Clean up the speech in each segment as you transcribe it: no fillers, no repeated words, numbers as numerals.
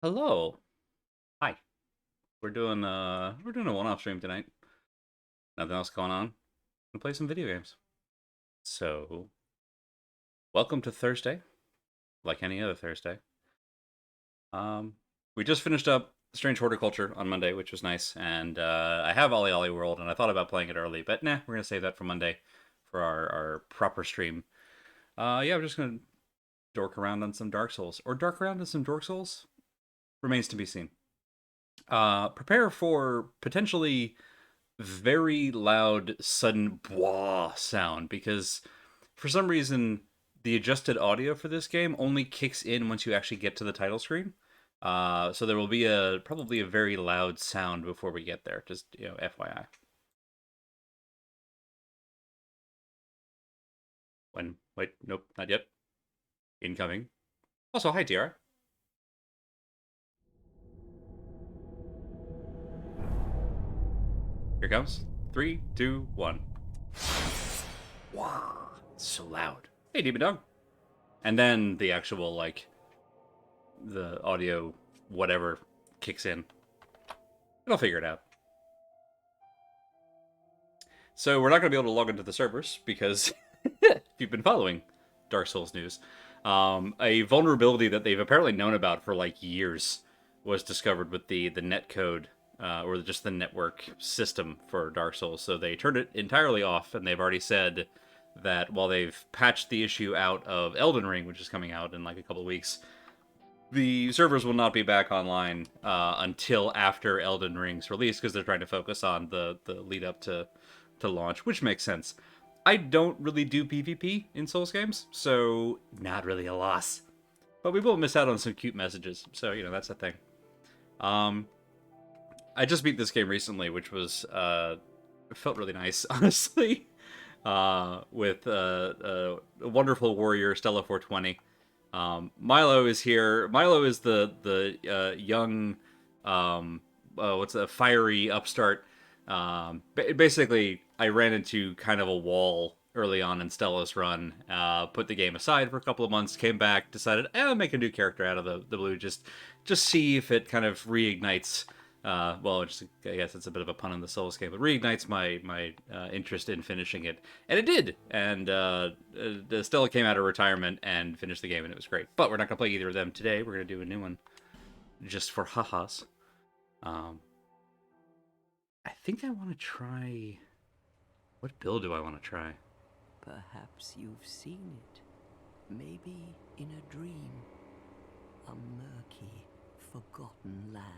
Hello. Hi. We're doing a one-off stream tonight. Nothing else going on. Gonna play some video games. So, welcome to Thursday, like any other Thursday. Um, we just finished up Strange Horticulture on Monday, which was nice, and I have Ollie Ollie World, and I thought about playing it early, but nah, we're gonna save that for Monday for our proper stream. Yeah, we're just gonna dork around on some Dark Souls, or dark around on some Dark Souls. Remains to be seen. Prepare for potentially very loud, sudden bwah sound because for some reason the adjusted audio for this game only kicks in once you actually get to the title screen. So there will be probably a very loud sound before we get there. Just FYI. When wait, nope, not yet. Incoming. Also, hi Tiara. Here comes. 3, 2, 1. Wow, so loud. Hey, Demon Dog. And then the actual the audio whatever kicks in. It'll figure it out. So we're not going to be able to log into the servers because if you've been following Dark Souls news, a vulnerability that they've apparently known about for like years was discovered with the net code or just the network system for Dark Souls. So they turned it entirely off, and they've already said that while they've patched the issue out of Elden Ring, which is coming out in like a couple of weeks, the servers will not be back online until after Elden Ring's release because they're trying to focus on the lead up to launch, which makes sense. I don't really do PvP in Souls games, so not really a loss. But we will miss out on some cute messages, so that's the thing. I just beat this game recently, which was felt really nice, honestly. With a wonderful warrior, Stella 420. Milo is here. Milo is the young, what's a fiery upstart. Basically, I ran into kind of a wall early on in Stella's run. Put the game aside for a couple of months, came back, decided I'll make a new character out of the blue, just see if it kind of reignites. Well, I guess it's a bit of a pun on the Souls game, but reignites my interest in finishing it, and it did. And Stella came out of retirement and finished the game, and it was great. But we're not gonna play either of them today. We're gonna do a new one, just for ha-has. I think I want to try. What build do I want to try? Perhaps you've seen it. Maybe in a dream. A murky, forgotten land.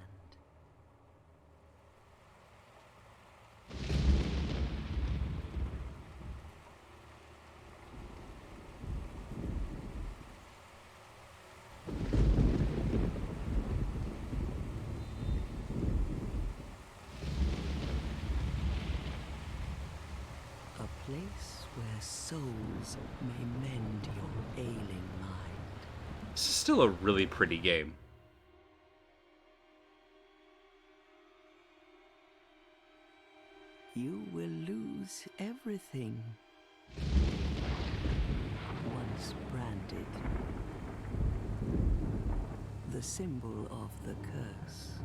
A place where souls may mend your ailing mind. This is still a really pretty game. You will lose everything. Once branded. The symbol of the curse.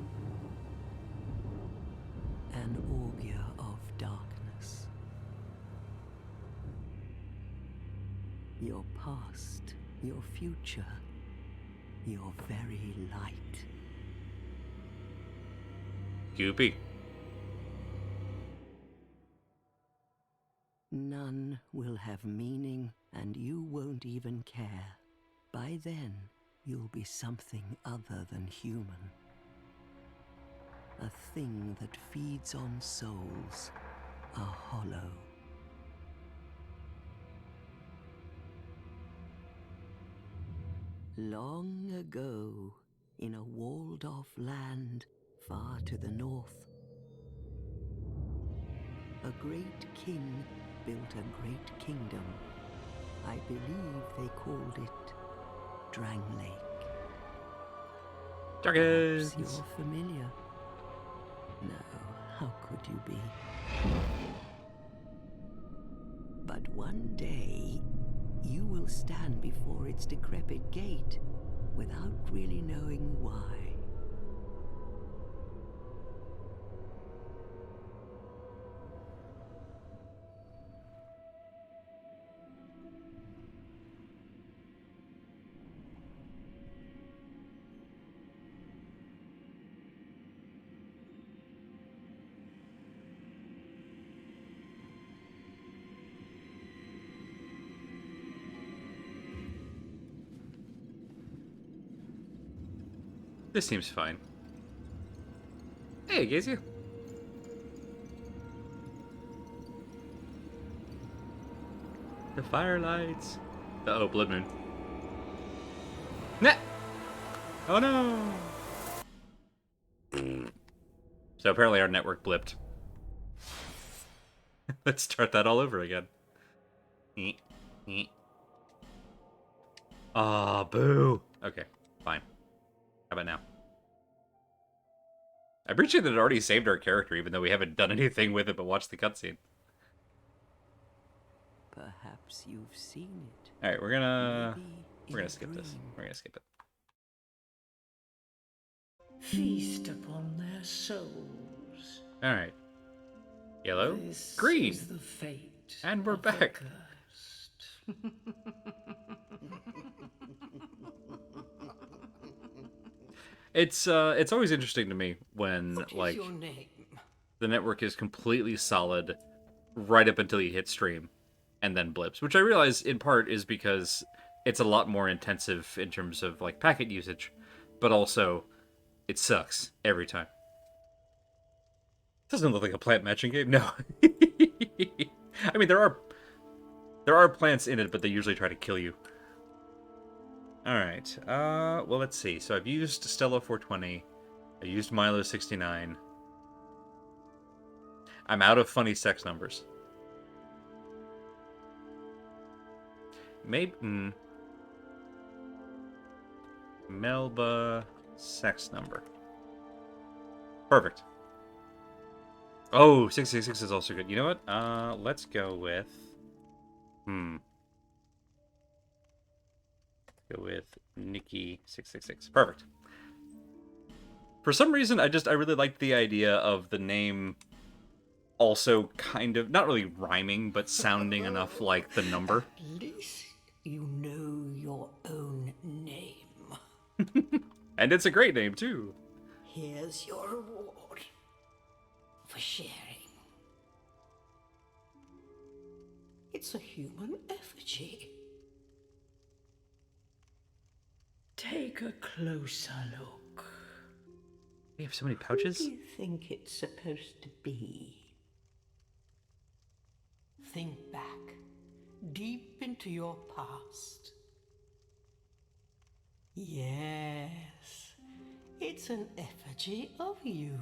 An augur of darkness. Your past, your future, your very light. Goopy. None will have meaning, and you won't even care. By then, you'll be something other than human. A thing that feeds on souls, a hollow. Long ago, in a walled-off land far to the north, a great king built a great kingdom. I believe they called it Drang Lake. Dragons! Perhaps you're familiar. No, how could you be? But one day, you will stand before its decrepit gate without really knowing why. This seems fine. Hey, Gazy. The firelights. Uh-oh, blood moon. Nah! Oh no! So apparently our network blipped. Let's start that all over again. Ah, boo. Okay, fine. How about now? I appreciate that it already saved our character, even though we haven't done anything with it but watch the cutscene. Perhaps you've seen it. All right, we're gonna Maybe skip this. We're gonna skip it. Feast upon their souls. All right. Yellow, This green, is the fate and we're of the back. cursed. It's always interesting to me when What is like your name? the network is completely solid right up until you hit stream and then blips, which I realize in part is because it's a lot more intensive in terms of like packet usage, but also it sucks every time. Doesn't look like a plant matching game. No. I mean, there are plants in it, but they usually try to kill you. All right. Well, let's see. So I've used Stella 420. I used Milo 69. I'm out of funny sex numbers. Maybe Melba sex number. Perfect. Oh, 666 is also good. You know what? Let's go with go with Nickie666. Perfect. For some reason, I really liked the idea of the name also kind of not really rhyming, but sounding enough like the number. At least you know your own name. And it's a great name too. Here's your reward for sharing. It's a human effigy. Take a closer look. We have so many pouches. Who do you think it's supposed to be? Think back, deep into your past. Yes, it's an effigy of you.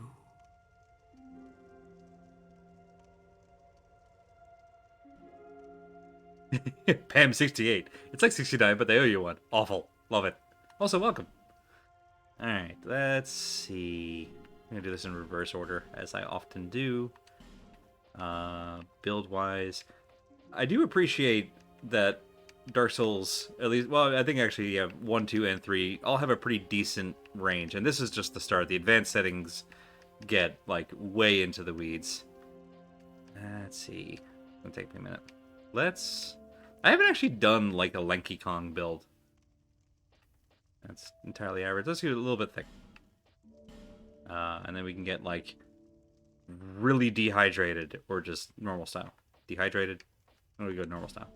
Pam 68. It's like 69, but they owe you one. Awful. Love it. Also, welcome. Alright, let's see. I'm gonna do this in reverse order, as I often do. Build-wise. I do appreciate that Dark Souls, at least, well, I think actually, yeah, 1, 2, and 3 all have a pretty decent range, and this is just the start. The advanced settings get, like, way into the weeds. Let's see. It's gonna take me a minute. I haven't actually done, like, a Lanky Kong build. That's entirely average. Let's do a little bit thick. And then we can get, like, really dehydrated, or just normal style. Dehydrated? I'm gonna go normal style.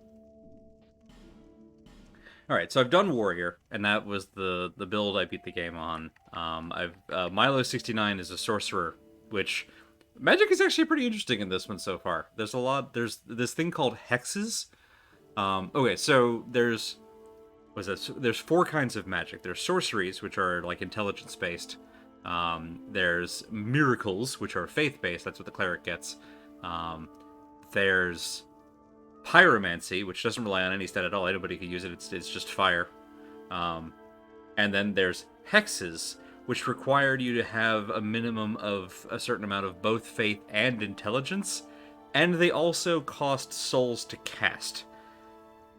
Alright, so I've done Warrior, and that was the build I beat the game on. Milo 69 is a sorcerer, which magic is actually pretty interesting in this one so far. There's this thing called hexes. Okay, so there's 4 kinds of magic. There's sorceries, which are like intelligence based. There's miracles, which are faith based. That's what the cleric gets. There's pyromancy, which doesn't rely on any stat at all. Anybody can use it. It's just fire. And then there's hexes, which required you to have a minimum of a certain amount of both faith and intelligence, and they also cost souls to cast.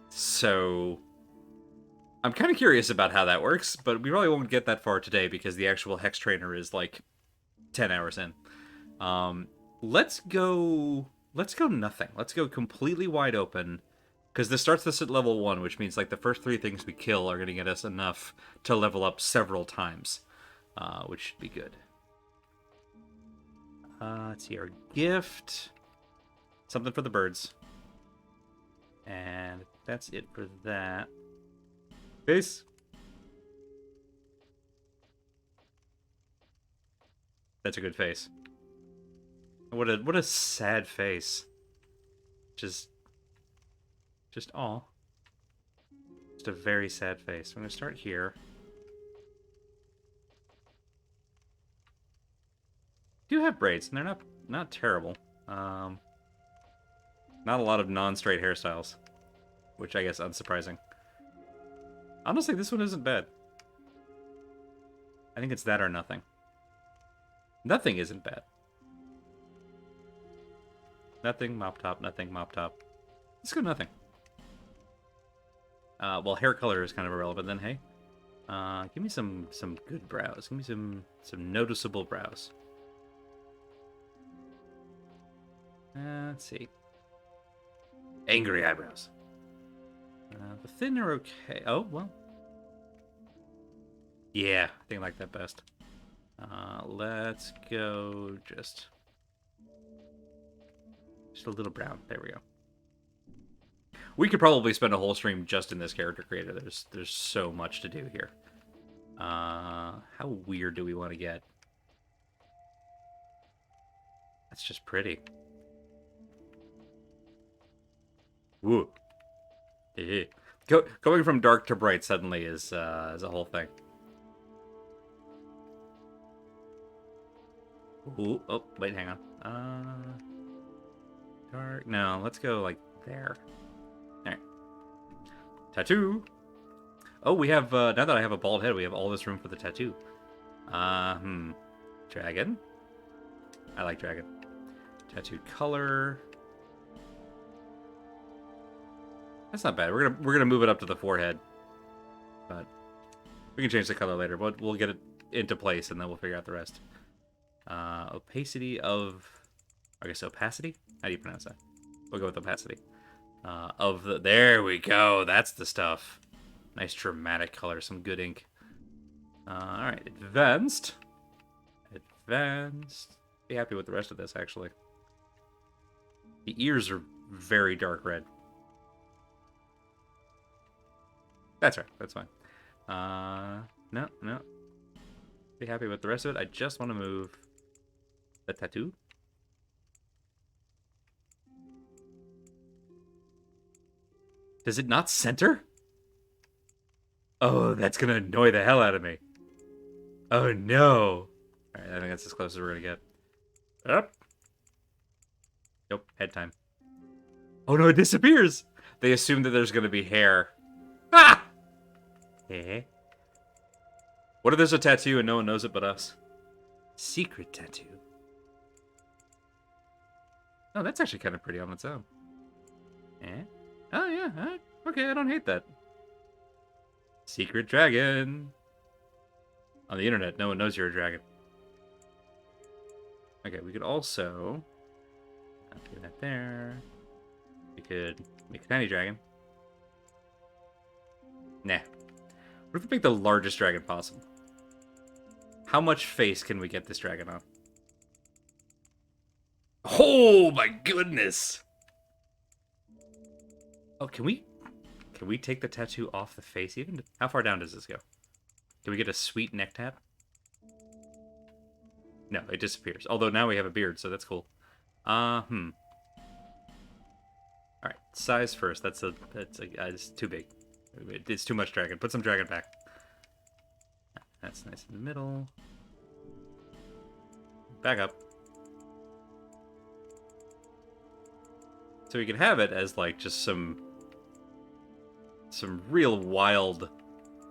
So I'm kind of curious about how that works, but we probably won't get that far today because the actual hex trainer is like 10 hours in. Let's go nothing. Let's go completely wide open, because this starts us at level 1, which means like the first 3 things we kill are going to get us enough to level up several times, which should be good. Let's see, our gift. Something for the birds. And that's it for that. Peace. That's a good face. What a sad face. Just aw. Just a very sad face. I'm gonna start here. Do have braids, and they're not terrible. Not a lot of non-straight hairstyles, which I guess unsurprising. Honestly, this one isn't bad. I think it's that or nothing. Nothing isn't bad. Nothing, mop top, nothing, mop top. Let's go nothing. Well, hair color is kind of irrelevant then, hey? Give me some good brows. Give me some noticeable brows. Let's see. Angry eyebrows. The thin are okay. Oh, well. Yeah, I think I like that best. Let's go just a little brown. There we go. We could probably spend a whole stream just in this character creator. There's so much to do here. How weird do we want to get? That's just pretty. Woo. Going from dark to bright suddenly is a whole thing. Ooh, oh, wait, hang on. Dark. No, let's go like there. Alright. Tattoo. Oh, we have, now that I have a bald head, we have all this room for the tattoo. Dragon. I like dragon. Tattoo color. That's not bad. We're gonna move it up to the forehead, but we can change the color later. But we'll get it into place, and then we'll figure out the rest. Opacity of, I guess opacity. How do you pronounce that? We'll go with opacity. There we go. That's the stuff. Nice dramatic color. Some good ink. All right, advanced. Advanced. Be happy with the rest of this actually. The ears are very dark red. That's right. That's fine. No. Be happy with the rest of it. I just want to move the tattoo. Does it not center? Oh, that's gonna annoy the hell out of me. Oh no. Alright, I think that's as close as we're gonna get. Up. Nope, head time. Oh no, it disappears! They assume that there's gonna be hair. Ah! Hey. What if there's a tattoo and no one knows it but us? Secret tattoo. Oh, that's actually kind of pretty on its own. Eh? Oh, yeah. Okay, I don't hate that. Secret dragon. On the internet, no one knows you're a dragon. Okay, we could also... do that there. We could make a tiny dragon. Nah. What if we make the largest dragon possible? How much face can we get this dragon on? Oh my goodness! Oh, can we take the tattoo off the face even? How far down does this go? Can we get a sweet neck tat? No, it disappears. Although now we have a beard, so that's cool. Alright, size first. It's too big. It's too much dragon. Put some dragon back. That's nice in the middle. Back up. So we can have it as like just some real wild.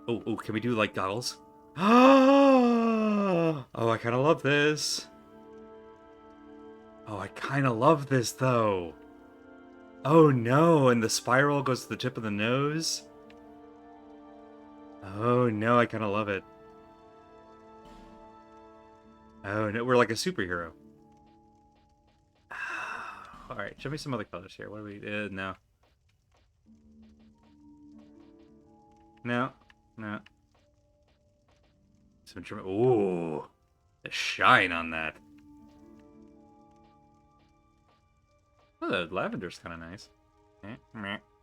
Oh, can we do like goggles? Oh, I kind of love this. Oh, I kind of love this though. Oh no, and the spiral goes to the tip of the nose. Oh no, I kind of love it. Oh no, we're like a superhero. Alright, show me some other colors here. What do we... no. No. Ooh, the shine on that. Oh, the lavender's kind of nice.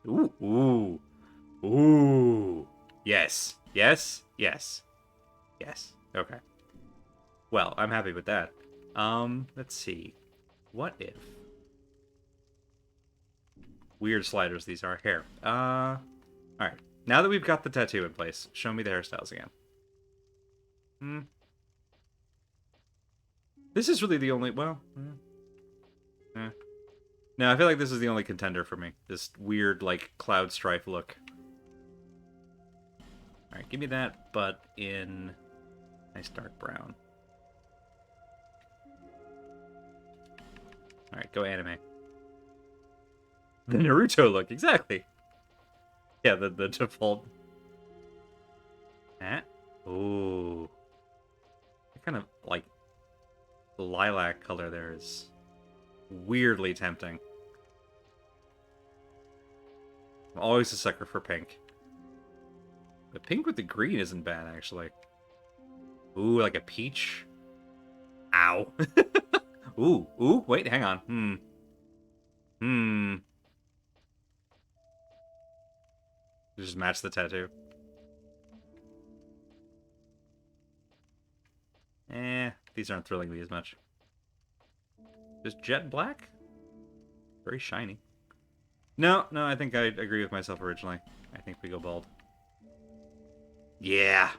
Ooh. Yes. Okay. Well, I'm happy with that. Let's see. What if... Weird sliders these are. Hair. Alright. Now that we've got the tattoo in place, show me the hairstyles again. This is really the only... Well... No, I feel like this is the only contender for me. This weird, like, cloud strife look. Alright, give me that, but in nice dark brown. Alright, go anime. The Naruto look, exactly. Yeah, the default. That? Ooh. That kind of, like, lilac color there is weirdly tempting. I'm always a sucker for pink. The pink with the green isn't bad, actually. Ooh, like a peach. Ow. Ooh, wait, hang on. Just match the tattoo. These aren't thrilling me as much. Just jet black? Very shiny. No, I think I agree with myself originally. I think we go bald. Yeah.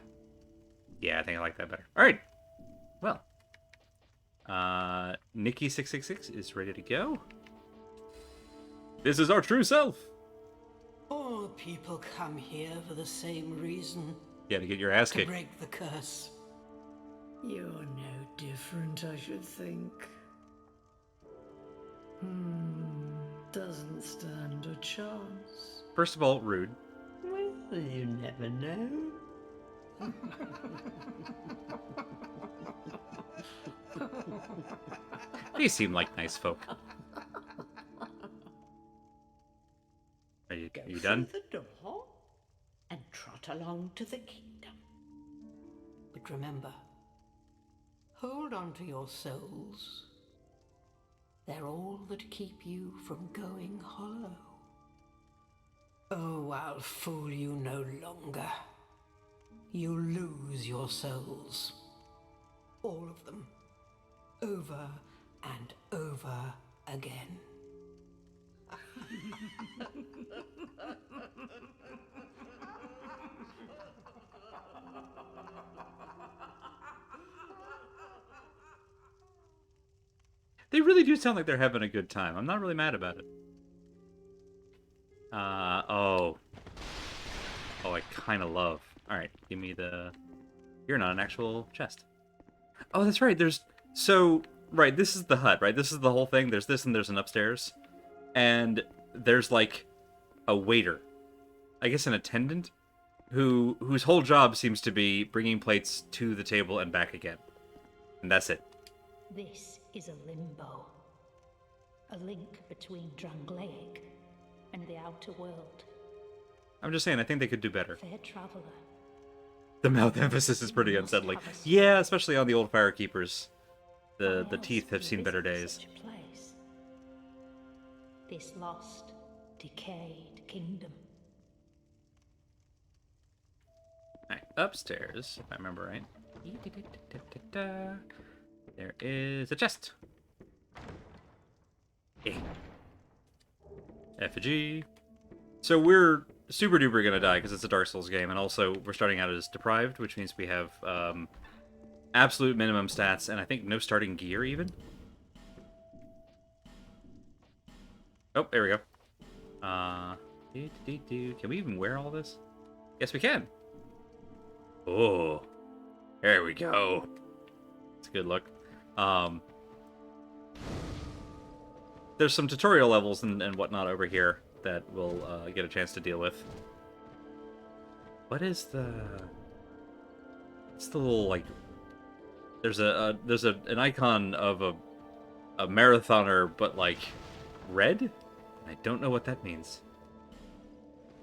Yeah, I think I like that better. Alright. Well. Nickie666 is ready to go. This is our true self. All people come here for the same reason. Yeah, to get your ass To kicked. break the curse. You're no different, I should think. Doesn't stand a chance. First of all, rude. Well, you never know. These seem like nice folk. Are you done? Through the door and trot along to the kingdom. But remember, hold on to your souls. They're all that keep you from going hollow. Oh, I'll fool you no longer. You lose your souls. All of them. Over and over again. They really do sound like they're having a good time. I'm not really mad about it. Oh. Oh, I kind of love. Alright, give me the... You're not an actual chest. Oh, that's right, there's... So, right, this is the hut, right? This is the whole thing. There's this and there's an upstairs. And there's, like, a waiter. I guess an attendant? Whose whole job seems to be bringing plates to the table and back again. And that's it. This is a limbo. A link between Drangleic and the outer world. I'm just saying, I think they could do better. Fair traveler. The mouth emphasis is pretty unsettling. Yeah, especially on the old firekeepers. The teeth have seen better days. Such a place? This lost, decayed kingdom. Alright, upstairs, if I remember right. There is a chest. Yeah. Effigy. So we're super duper gonna die because it's a Dark Souls game, and also we're starting out as deprived, which means we have absolute minimum stats, and I think no starting gear even. Oh, there we go. Can we even wear all this? Yes, we can. Oh, there we go. It's a good look. There's some tutorial levels and whatnot over here that we'll get a chance to deal with. What is the... It's the little, like... There's an icon of a marathoner, but, like, red? I don't know what that means.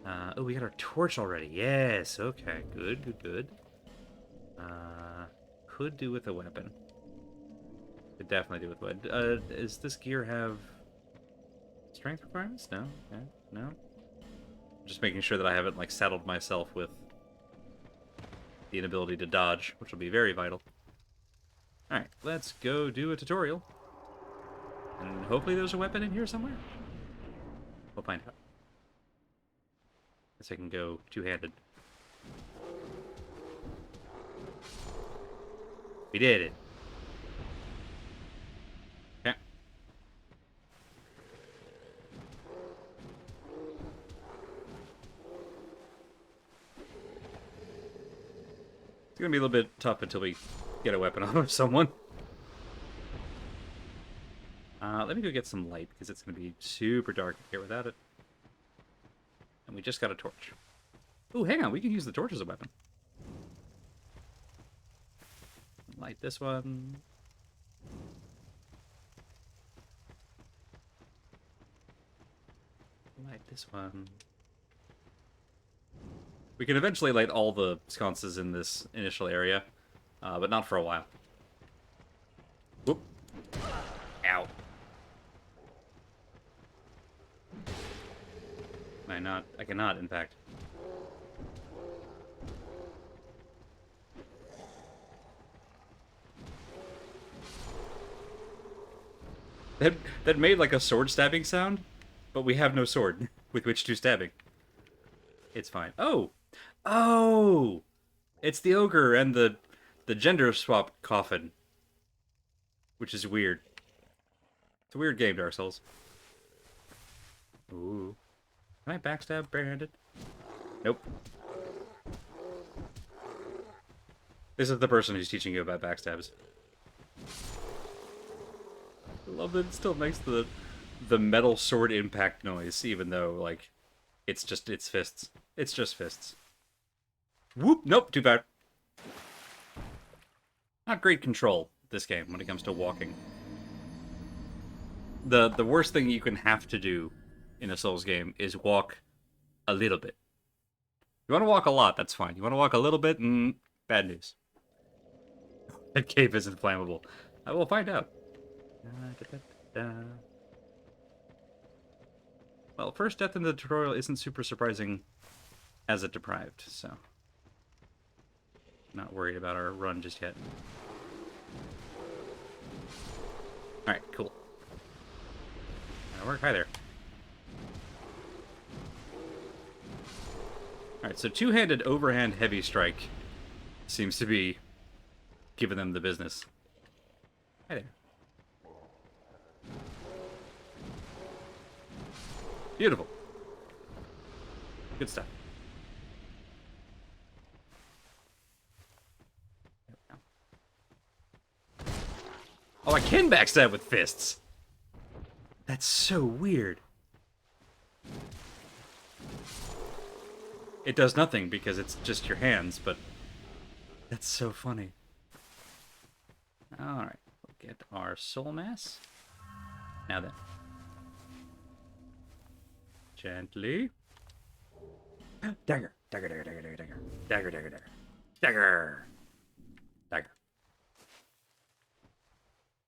Oh, we got our torch already. Yes, okay. Good. Could do with a weapon. Could definitely do with wood. Does this gear have strength requirements? No? Okay. No? Just making sure that I haven't, like, saddled myself with the inability to dodge, which will be very vital. Alright, let's go do a tutorial. And hopefully there's a weapon in here somewhere. We'll find out. Guess I can go two-handed. We did it. Okay. It's gonna be a little bit tough until we get a weapon off of someone. Let me go get some light, because it's gonna be super dark here without it. And we just got a torch. Ooh, hang on, we can use the torch as a weapon. Light this one. Light this one. We can eventually light all the sconces in this initial area, but not for a while. Whoop. Ow. I cannot, in fact. That made like a sword stabbing sound, but we have no sword with which to stabbing. It's fine. Oh! Oh! It's the ogre and the gender swap coffin. Which is weird. It's a weird game, Dark Souls. Ooh. Can I backstab barehanded? Nope. This is the person who's teaching you about backstabs. I love that it still makes the metal sword impact noise, even though, like, it's fists. It's just fists. Whoop! Nope, too bad. Not great control, this game, when it comes to walking. The worst thing you can have to do in a Souls game is walk a little bit. You want to walk a lot, that's fine. You want to walk a little bit, bad news. That cave isn't flammable. I will find out. Well, first death in the tutorial isn't super surprising as a deprived, so not worried about our run just yet. Alright, cool. That'll work. Hi there. Alright, so two-handed overhand heavy strike seems to be giving them the business. Hi there. Beautiful. Good stuff. Oh, I can backstab with fists. That's so weird. It does nothing because it's just your hands, but that's so funny. Alright, we'll get our soul mass. Now then. Gently. Dagger. Dagger, dagger, dagger, dagger, dagger. Dagger, dagger, dagger. Dagger. Dagger.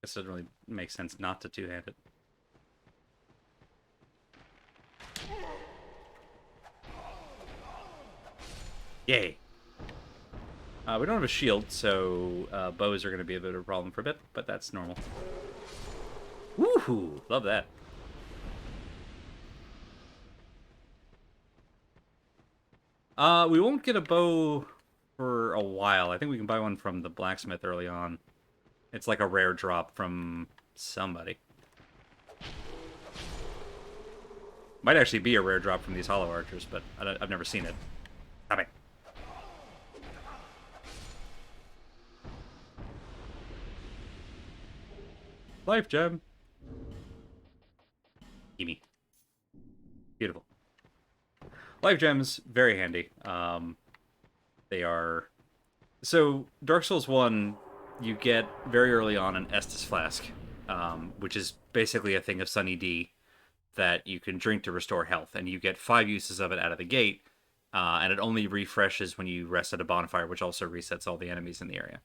Guess it doesn't really make sense not to two-hand it. Yay. We don't have a shield, so bows are going to be a bit of a problem for a bit, but that's normal. Woohoo! Love that. We won't get a bow for a while. I think we can buy one from the blacksmith early on. It's like a rare drop from somebody. Might actually be a rare drop from these hollow archers, but I've never seen it. Stop it. Life gem. Gimme. Beautiful. Life gems, very handy. They are... So, Dark Souls 1, you get very early on an Estus Flask, which is basically a thing of Sunny D that you can drink to restore health, and you get 5 uses of it out of the gate, and it only refreshes when you rest at a bonfire, which also resets all the enemies in the area.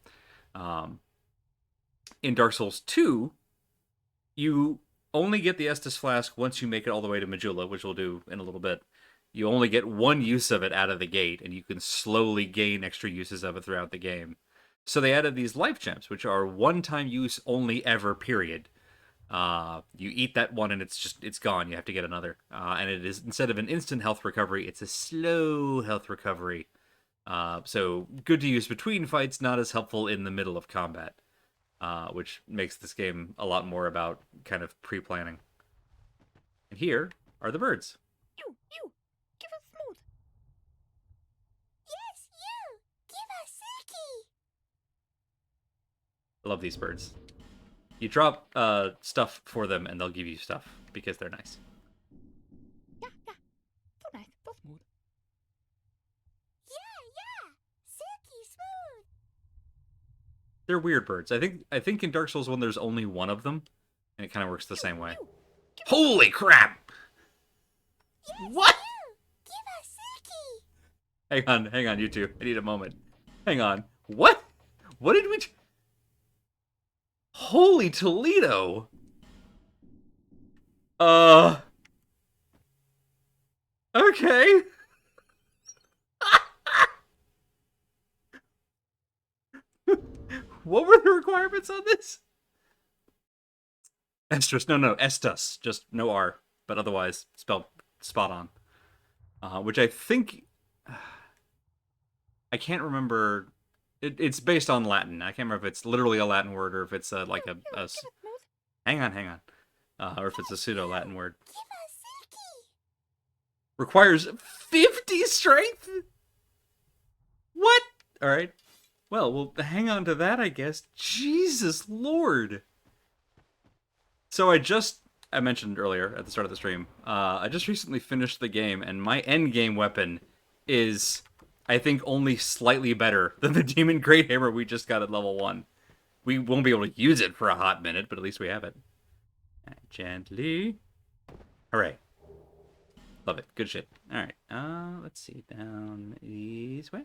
In Dark Souls 2, you only get the Estus Flask once you make it all the way to Majula, which we'll do in a little bit. You only get 1 use of it out of the gate, and you can slowly gain extra uses of it throughout the game. So they added these life gems, which are one-time use only ever, period. You eat that one and it's gone. You have to get another. And it is, instead of an instant health recovery, it's a slow health recovery. So good to use between fights, not as helpful in the middle of combat. Which makes this game a lot more about kind of pre-planning. And here are the birds. You, give us Smooth. Yes, you, give us Silky. I love these birds. You drop stuff for them and they'll give you stuff because they're nice. Yeah, so nice, so smooth. Yeah, Silky Smooth. They're weird birds. I think in Dark Souls 1 there's only one of them, and it kind of works the same way. Holy crap! Yes, What? You, give us Silky. Hang on, you two. I need a moment. Hang on. What? What did we... Holy Toledo! Okay. What were the requirements on this? Estrus. No, Estus. Just no R, but otherwise spelled spot on. Which I think... I can't remember... It's based on Latin. I can't remember if it's literally a Latin word or if it's like a... Hang on. Or if it's a pseudo-Latin word. Give us Silky. Requires 50 strength? What? Alright. Well, we'll hang on to that, I guess. Jesus Lord. So I mentioned earlier at the start of the stream, I just recently finished the game, and my endgame weapon is, I think, only slightly better than the Demon Great Hammer we just got at level 1. We won't be able to use it for a hot minute, but at least we have it. Gently. Hooray. Love it. Good shit. Alright, let's see. Down this way.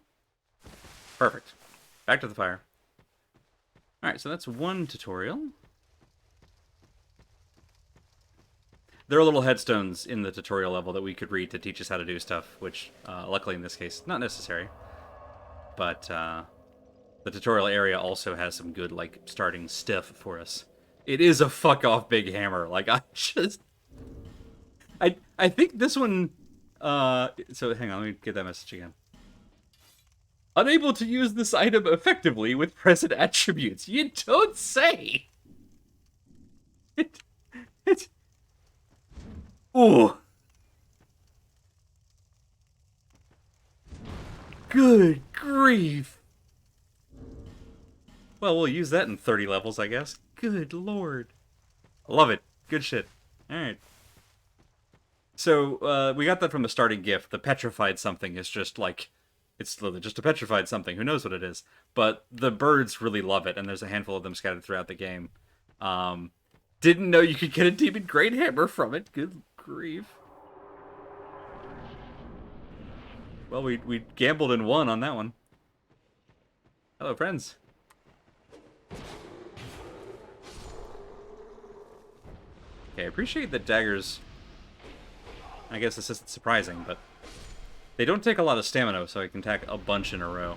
Perfect. Back to the fire. Alright, so that's one tutorial. There are little headstones in the tutorial level that we could read to teach us how to do stuff, which, luckily in this case, not necessary. But, the tutorial area also has some good, like, starting stuff for us. It is a fuck-off big hammer. Like, I think this one... So, hang on, let me get that message again. Unable to use this item effectively with present attributes. You don't say! Ooh. Good grief. Well, we'll use that in 30 levels, I guess. Good lord. I love it. Good shit. Alright. So, we got that from the starting gift. The petrified something is just like... It's just a petrified something. Who knows what it is? But the birds really love it, and there's a handful of them scattered throughout the game. Didn't know you could get a Demon Great Hammer from it. Good grief. Well, we gambled and won on that one. Hello, friends. Okay, I appreciate that daggers... I guess this isn't surprising, but... They don't take a lot of stamina, so I can attack a bunch in a row.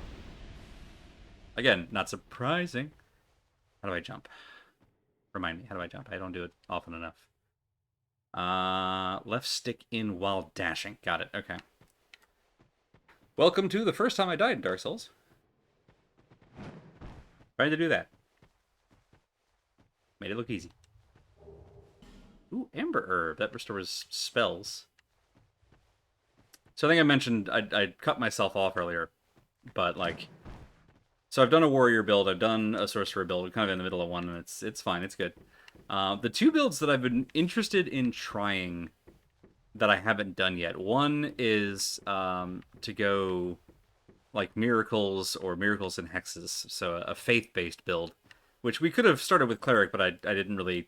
Again, not surprising. How do I jump? Remind me, how do I jump? I don't do it often enough. Left stick in while dashing. Got it, okay. Welcome to the first time I died in Dark Souls. Trying to do that. Made it look easy. Ooh, Amber Herb. That restores spells. So I think I mentioned I cut myself off earlier. But, like... So I've done a warrior build, I've done a sorcerer build, kind of in the middle of one, and it's fine, it's good. The two builds that I've been interested in trying that I haven't done yet. One is to go like miracles or miracles and hexes, so a faith-based build, which we could have started with cleric, but I haven't really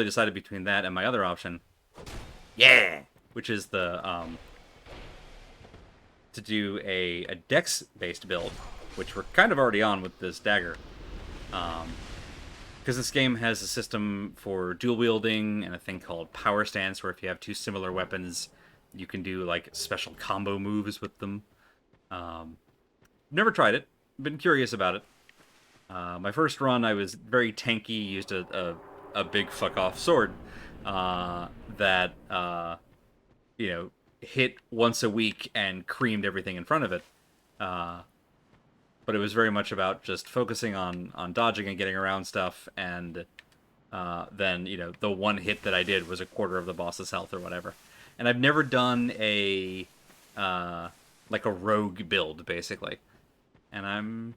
decided between that and my other option. Yeah, which is the to do a dex-based build, which we're kind of already on with this dagger. Because this game has a system for dual wielding and a thing called power stance, where if you have two similar weapons, you can do like special combo moves with them. Never tried it. Been curious about it. My first run, I was very tanky, used a big fuck off sword that hit once a week and creamed everything in front of it. Uh, but it was very much about just focusing on dodging and getting around stuff, and then the one hit that I did was a quarter of the boss's health or whatever. And I've never done a like a rogue build basically, and I'm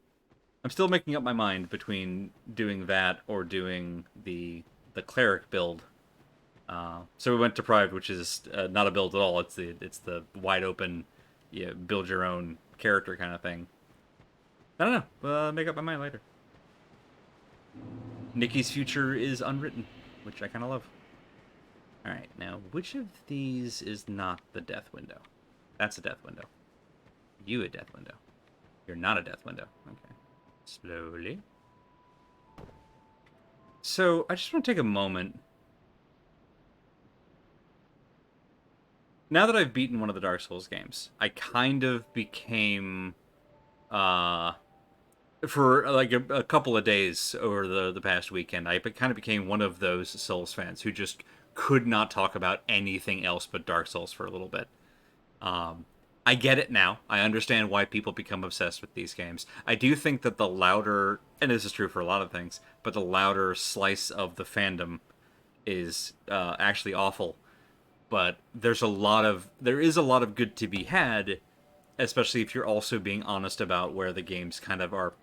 still making up my mind between doing that or doing the cleric build. So we went deprived, which is not a build at all. It's the wide open, build your own character kind of thing. I don't know. Make up my mind later. Nikki's future is unwritten, which I kind of love. All right, now which of these is not the death window? That's a death window. You a death window. You're not a death window. Okay. Slowly. So I just want to take a moment. Now that I've beaten one of the Dark Souls games, I kind of became for like a couple of days over the past weekend, I kind of became one of those Souls fans who just could not talk about anything else but Dark Souls for a little bit. I get it now. I understand why people become obsessed with these games. I do think that the louder, and this is true for a lot of things, but the louder slice of the fandom is actually awful. But there is a lot of good to be had, especially if you're also being honest about where the games kind of are.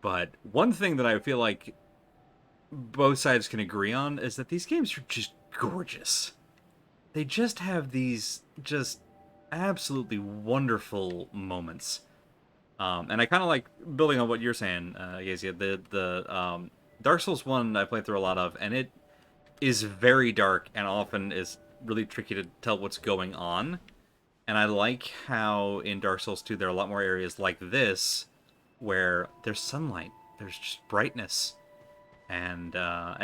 But one thing that I feel like both sides can agree on is that these games are just gorgeous. They just have these just absolutely wonderful moments. And I kind of like building on what you're saying, Yazia. The Dark Souls 1 I played through a lot of, and it is very dark and often is really tricky to tell what's going on. And I like how in Dark Souls 2 there are a lot more areas like this where there's sunlight, there's just brightness, and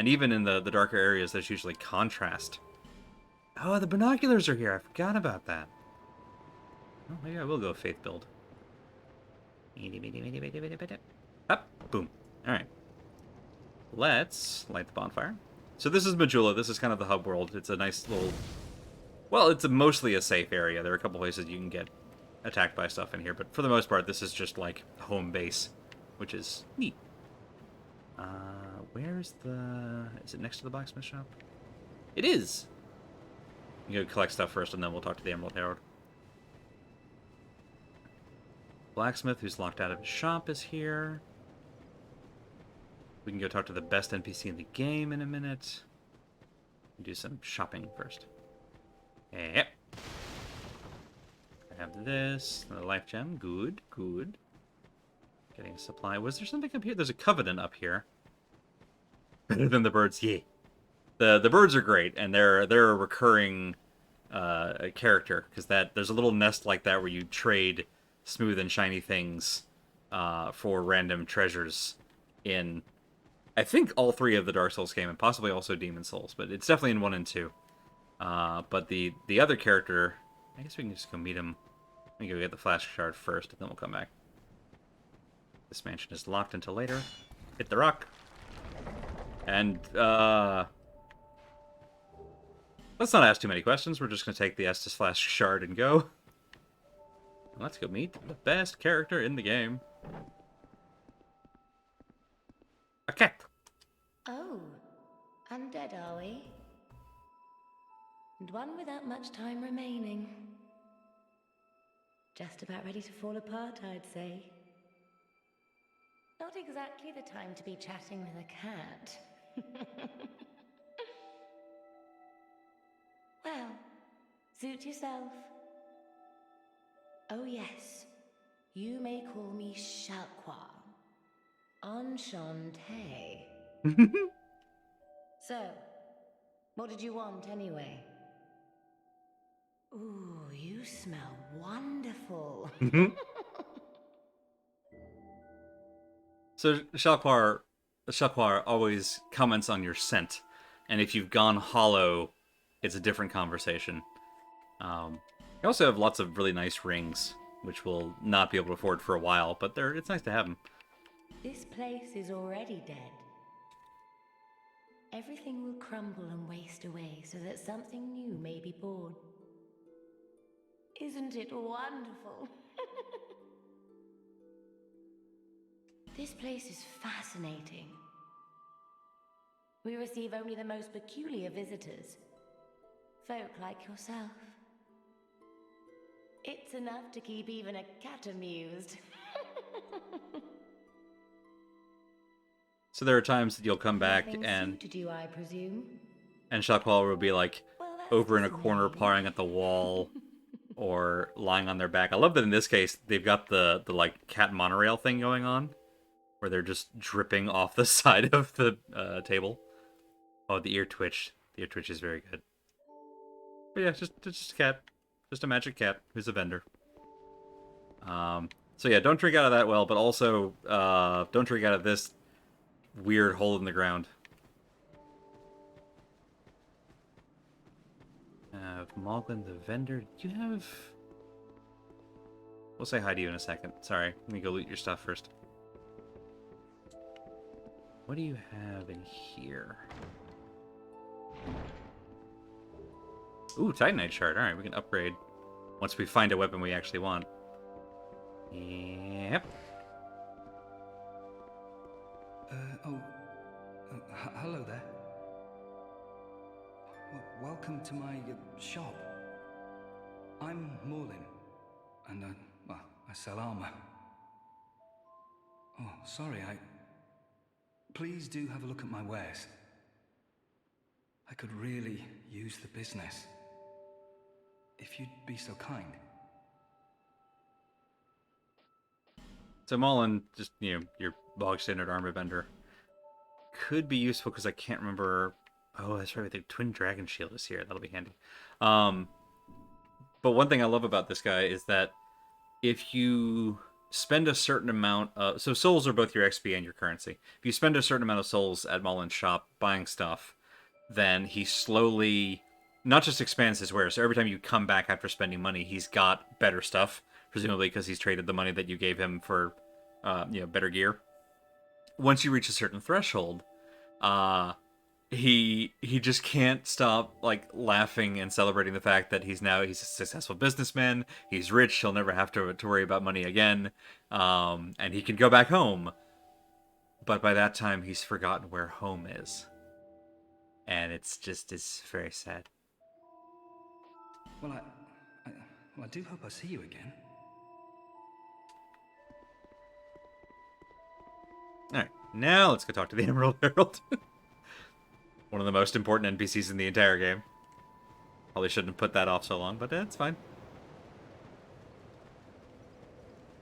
even in the darker areas there's usually contrast. Oh, the binoculars are here. I forgot about that. Oh, maybe I will go faith build. Up, boom. All right. Let's light the bonfire. So this is Majula. This is kind of the hub world. It's a nice little... Well, it's mostly a safe area. There are a couple places you can get attacked by stuff in here, but for the most part, this is just like home base, which is neat. Where's the... Is it next to the blacksmith shop? It is! You go collect stuff first, and then we'll talk to the Emerald Herald. Blacksmith, who's locked out of his shop, is here. We can go talk to the best NPC in the game in a minute. Do some shopping first. Yep. I have this. The life gem. Good, good. Getting a supply. Was there something up here? There's a covenant up here. Better than the birds. Yeah. The birds are great, and they're a recurring character, because there's a little nest like that where you trade smooth and shiny things for random treasures in, I think, all three of the Dark Souls game, and possibly also Demon Souls, but it's definitely in 1 and 2. But the other character, I guess we can just go meet him. Let me go get the flash shard first, and then we'll come back. This mansion is locked until later. Hit the rock. And, let's not ask too many questions. We're just going to take the Estus flash shard and go. Let's go meet the best character in the game. A cat. Oh, undead are we? And one without much time remaining. Just about ready to fall apart, I'd say. Not exactly the time to be chatting with a cat. Well, suit yourself. Oh yes, you may call me Shalqua. Enchanté. So, what did you want anyway? Ooh, you smell wonderful. So Shalquar always comments on your scent, and if you've gone hollow, it's a different conversation. You also have lots of really nice rings, which we'll not be able to afford for a while, but it's nice to have them. This place is already dead. Everything will crumble and waste away so that something new may be born. Isn't it wonderful? This place is fascinating. We receive only the most peculiar visitors. Folk like yourself. It's enough to keep even a cat amused. So there are times that you'll come back Nothing and suited you, I presume. Shockwall will be like Well, that's over in a corner dismaying. pawing at the wall or lying on their back. I love that in this case they've got the like cat monorail thing going on where they're just dripping off the side of the table. Oh, the ear twitch. The ear twitch is very good. But yeah, just a cat. Just a magic cat who's a vendor. So yeah, don't drink out of that well, but also don't drink out of this weird hole in the ground. Moglin the vendor. Do you have... We'll say hi to you in a second. Sorry, let me go loot your stuff first. What do you have in here? Ooh, Titanite shard. Alright, we can upgrade once we find a weapon we actually want. Yep. Hello there. Welcome to my shop. I'm Morlin, and I sell armor. Oh, sorry, Please do have a look at my wares. I could really use the business. If you'd be so kind. So Mullen, just, you know, your bog standard armor vendor, could be useful because I can't remember. Oh, that's right. The Twin Dragon Shield is here. That'll be handy. But one thing I love about this guy is that if you spend a certain amount of... So souls are both your XP and your currency. If you spend a certain amount of souls at Mullen's shop buying stuff, then he slowly not just expands his wares. So every time you come back after spending money, he's got better stuff, presumably because he's traded the money that you gave him for better gear. Once you reach a certain threshold, he just can't stop like laughing and celebrating the fact that he's a successful businessman. He's rich. He'll never have to worry about money again, and he can go back home. But by that time, he's forgotten where home is, and it's very sad. Well, I do hope I see you again. Alright, now let's go talk to the Emerald Herald. One of the most important NPCs in the entire game. Probably shouldn't have put that off so long, but it's fine.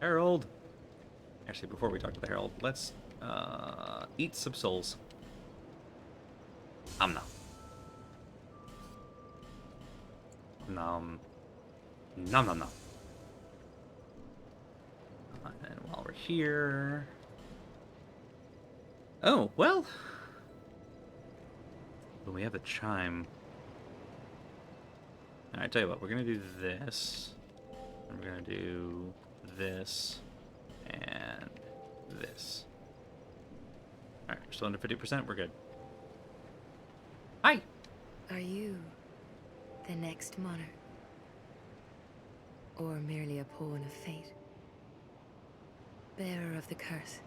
Herald! Actually, before we talk to the Herald, let's eat some souls. Nom. Nom. Nom nom nom. And while we're here... Oh, well... When we have the chime... Alright, tell you what, we're gonna do this. And we're gonna do this. And this. Alright, we're still under 50%, we're good. Hi! Are you the next monarch? Or merely a pawn of fate? Bearer of the curse,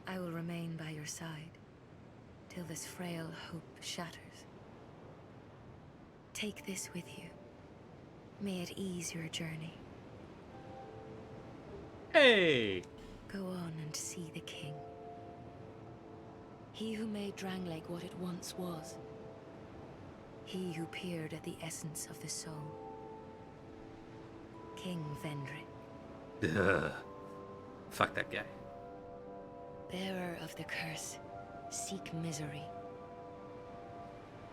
I will remain by your side till this frail hope shatters. Take this with you. May it ease your journey. Hey! Go on and see the king. He who made Dranglake what it once was. He who peered at the essence of the soul. King Vendrick. Ugh. Fuck that guy. Bearer of the curse, seek misery.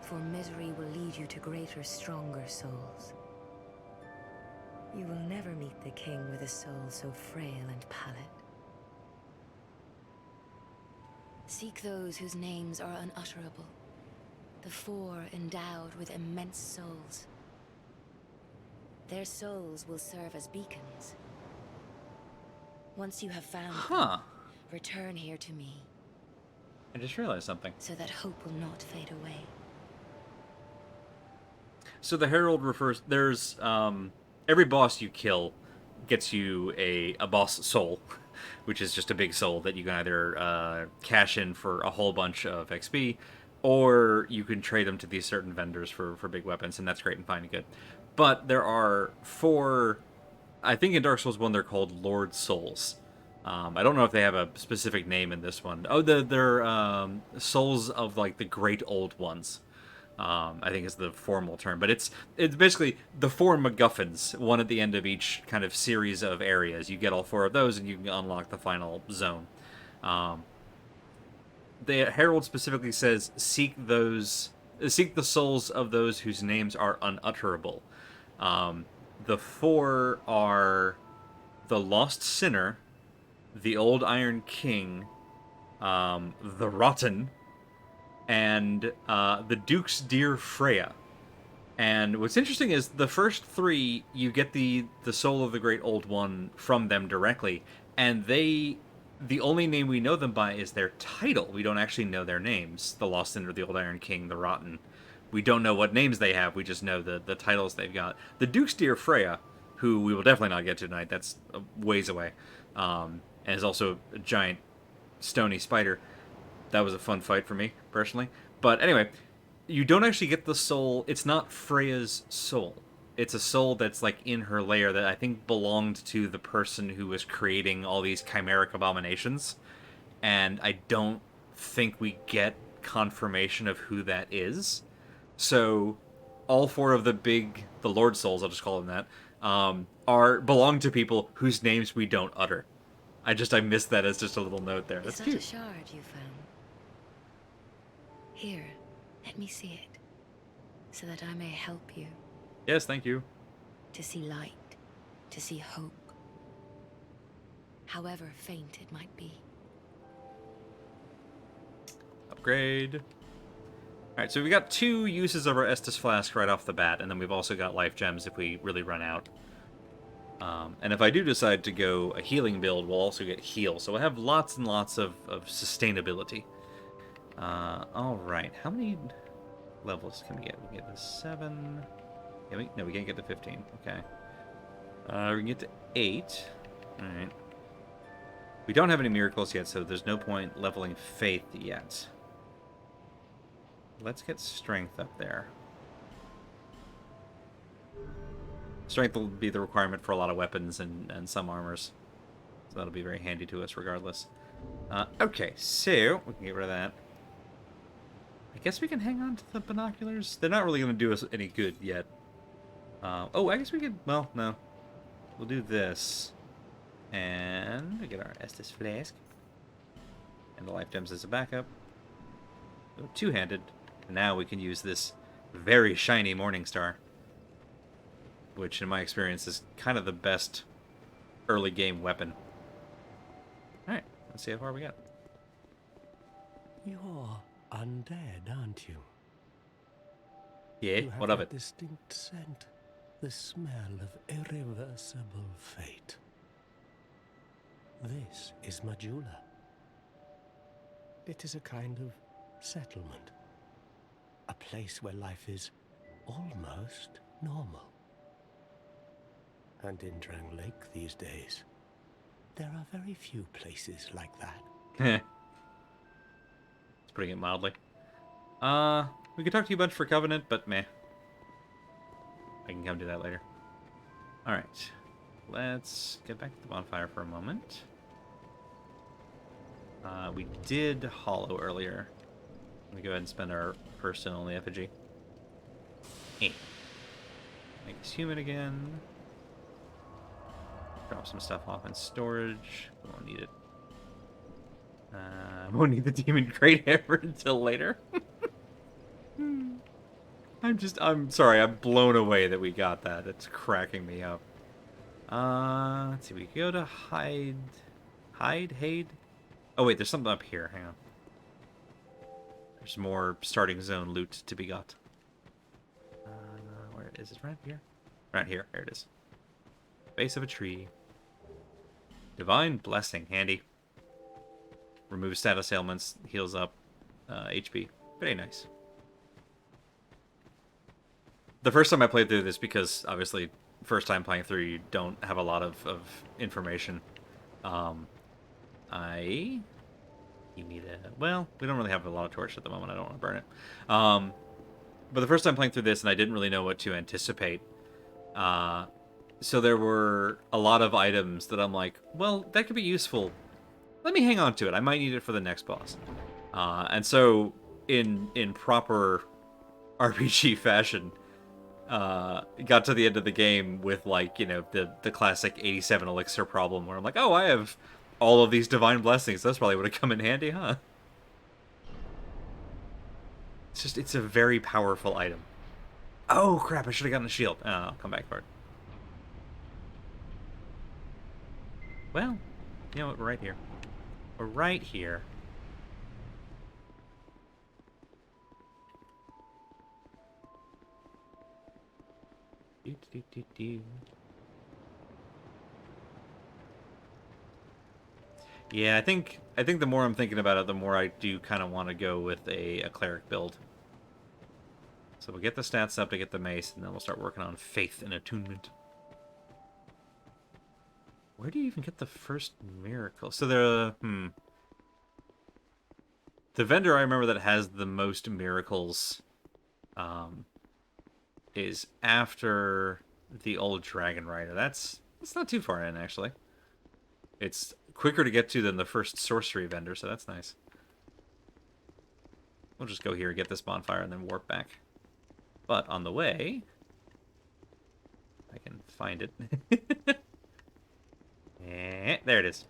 For misery will lead you to greater, stronger souls. You will never meet the king with a soul so frail and pallid. Seek those whose names are unutterable. The four endowed with immense souls. Their souls will serve as beacons. Once you have found Huh. them, return here to me, I just realized something. so that hope will not fade away. So the Herald refers... There's, every boss you kill gets you a boss soul, which is just a big soul that you can either cash in for a whole bunch of XP, or you can trade them to these certain vendors for big weapons, and that's great and fine and good. But there are 4... I think in Dark Souls 1 they're called Lord Souls. I don't know if they have a specific name in this one. Oh, they're souls of, like, the great old ones. I think is the formal term, but it's basically the 4 MacGuffins, one at the end of each kind of series of areas. You get all 4 of those, and you can unlock the final zone. The Herald specifically says, seek the souls of those whose names are unutterable. The 4 are the Lost Sinner, the Old Iron King, the Rotten, and the Duke's Dear Freya. And what's interesting is the first 3, you get the soul of the Great Old One from them directly, and the only name we know them by is their title. We don't actually know their names. The Lost Sinner, the Old Iron King, the Rotten. We don't know what names they have. We just know the titles they've got. The Duke's Dear Freya, who we will definitely not get to tonight. That's a ways away. And is also a giant stony spider. That was a fun fight for me, personally. But anyway, you don't actually get the soul. It's not Freya's soul. It's a soul that's, like, in her lair that I think belonged to the person who was creating all these chimeric abominations. And I don't think we get confirmation of who that is. So all 4 of the Lord Souls, I'll just call them that, belong to people whose names we don't utter. I missed that as just a little note there. That's Is that cute. a shard you found? Here, let me see it, so that I may help you. Yes, thank you. To see light, to see hope, however faint it might be. Upgrade. Alright, so we got 2 uses of our Estus Flask right off the bat, and then we've also got life gems if we really run out. And if I do decide to go a healing build, we'll also get heal. So we'll have lots and lots of sustainability. Alright, how many levels can we get? We can get to 7. No, we can't get to 15. Okay. We can get to 8. Alright. We don't have any miracles yet, so there's no point leveling faith yet. Let's get strength up there. Strength will be the requirement for a lot of weapons and some armors. So that'll be very handy to us regardless. Okay, so we can get rid of that. I guess we can hang on to the binoculars. They're not really going to do us any good yet. I guess we could... Well, no. We'll do this. And we get our Estus Flask. And the life gems as a backup. So 2-handed. And now we can use this very shiny Morning Star. Which, in my experience, is kind of the best early game weapon. Alright, let's see how far we got. You're undead, aren't you? Yeah, You have what of a it? distinct scent, the smell of irreversible fate. This is Majula. It is a kind of settlement. A place where life is almost normal. And in Drang Lake these days, there are very few places like that. It's putting it mildly. We could talk to you a bunch for Covenant, but meh. I can come do that later. Alright. Let's get back to the bonfire for a moment. We did hollow earlier. Let me go ahead and spend our person on the effigy. Make us human again. Drop some stuff off in storage. We won't need it. Won't need the demon crate ever until later. I'm sorry, I'm blown away that we got that. It's cracking me up. Let's see, we go to Hade. Oh wait, there's something up here, hang on. There's more starting zone loot to be got. Where is it? Right here? Right here, there it is. Base of a tree. Divine Blessing, handy. Removes status ailments, heals up HP. Very nice. The first time I played through this, because obviously first time playing through you don't have a lot of information. You need a... Well, we don't really have a lot of torch at the moment. I don't want to burn it. But the first time playing through this, and I didn't really know what to anticipate. So there were a lot of items that I'm like, well, that could be useful. Let me hang on to it. I might need it for the next boss. And so in proper RPG fashion, got to the end of the game with, like, you know, the classic 87 elixir problem where I'm like, oh, I have all of these divine blessings. That's probably would have come in handy, huh? It's a very powerful item. Oh, crap, I should have gotten a shield. I'll come back for it. Well, you know what, we're right here. We're right here. Yeah, I think the more I'm thinking about it, the more I do kind of want to go with a cleric build. So we'll get the stats up to get the mace, and then we'll start working on faith and attunement. Where do you even get the first miracle? So the vendor I remember that has the most miracles is after the old dragon rider. That's not too far in, actually. It's quicker to get to than the first sorcery vendor, so that's nice. We'll just go here and get this bonfire and then warp back. But on the way, I can find it. There it is.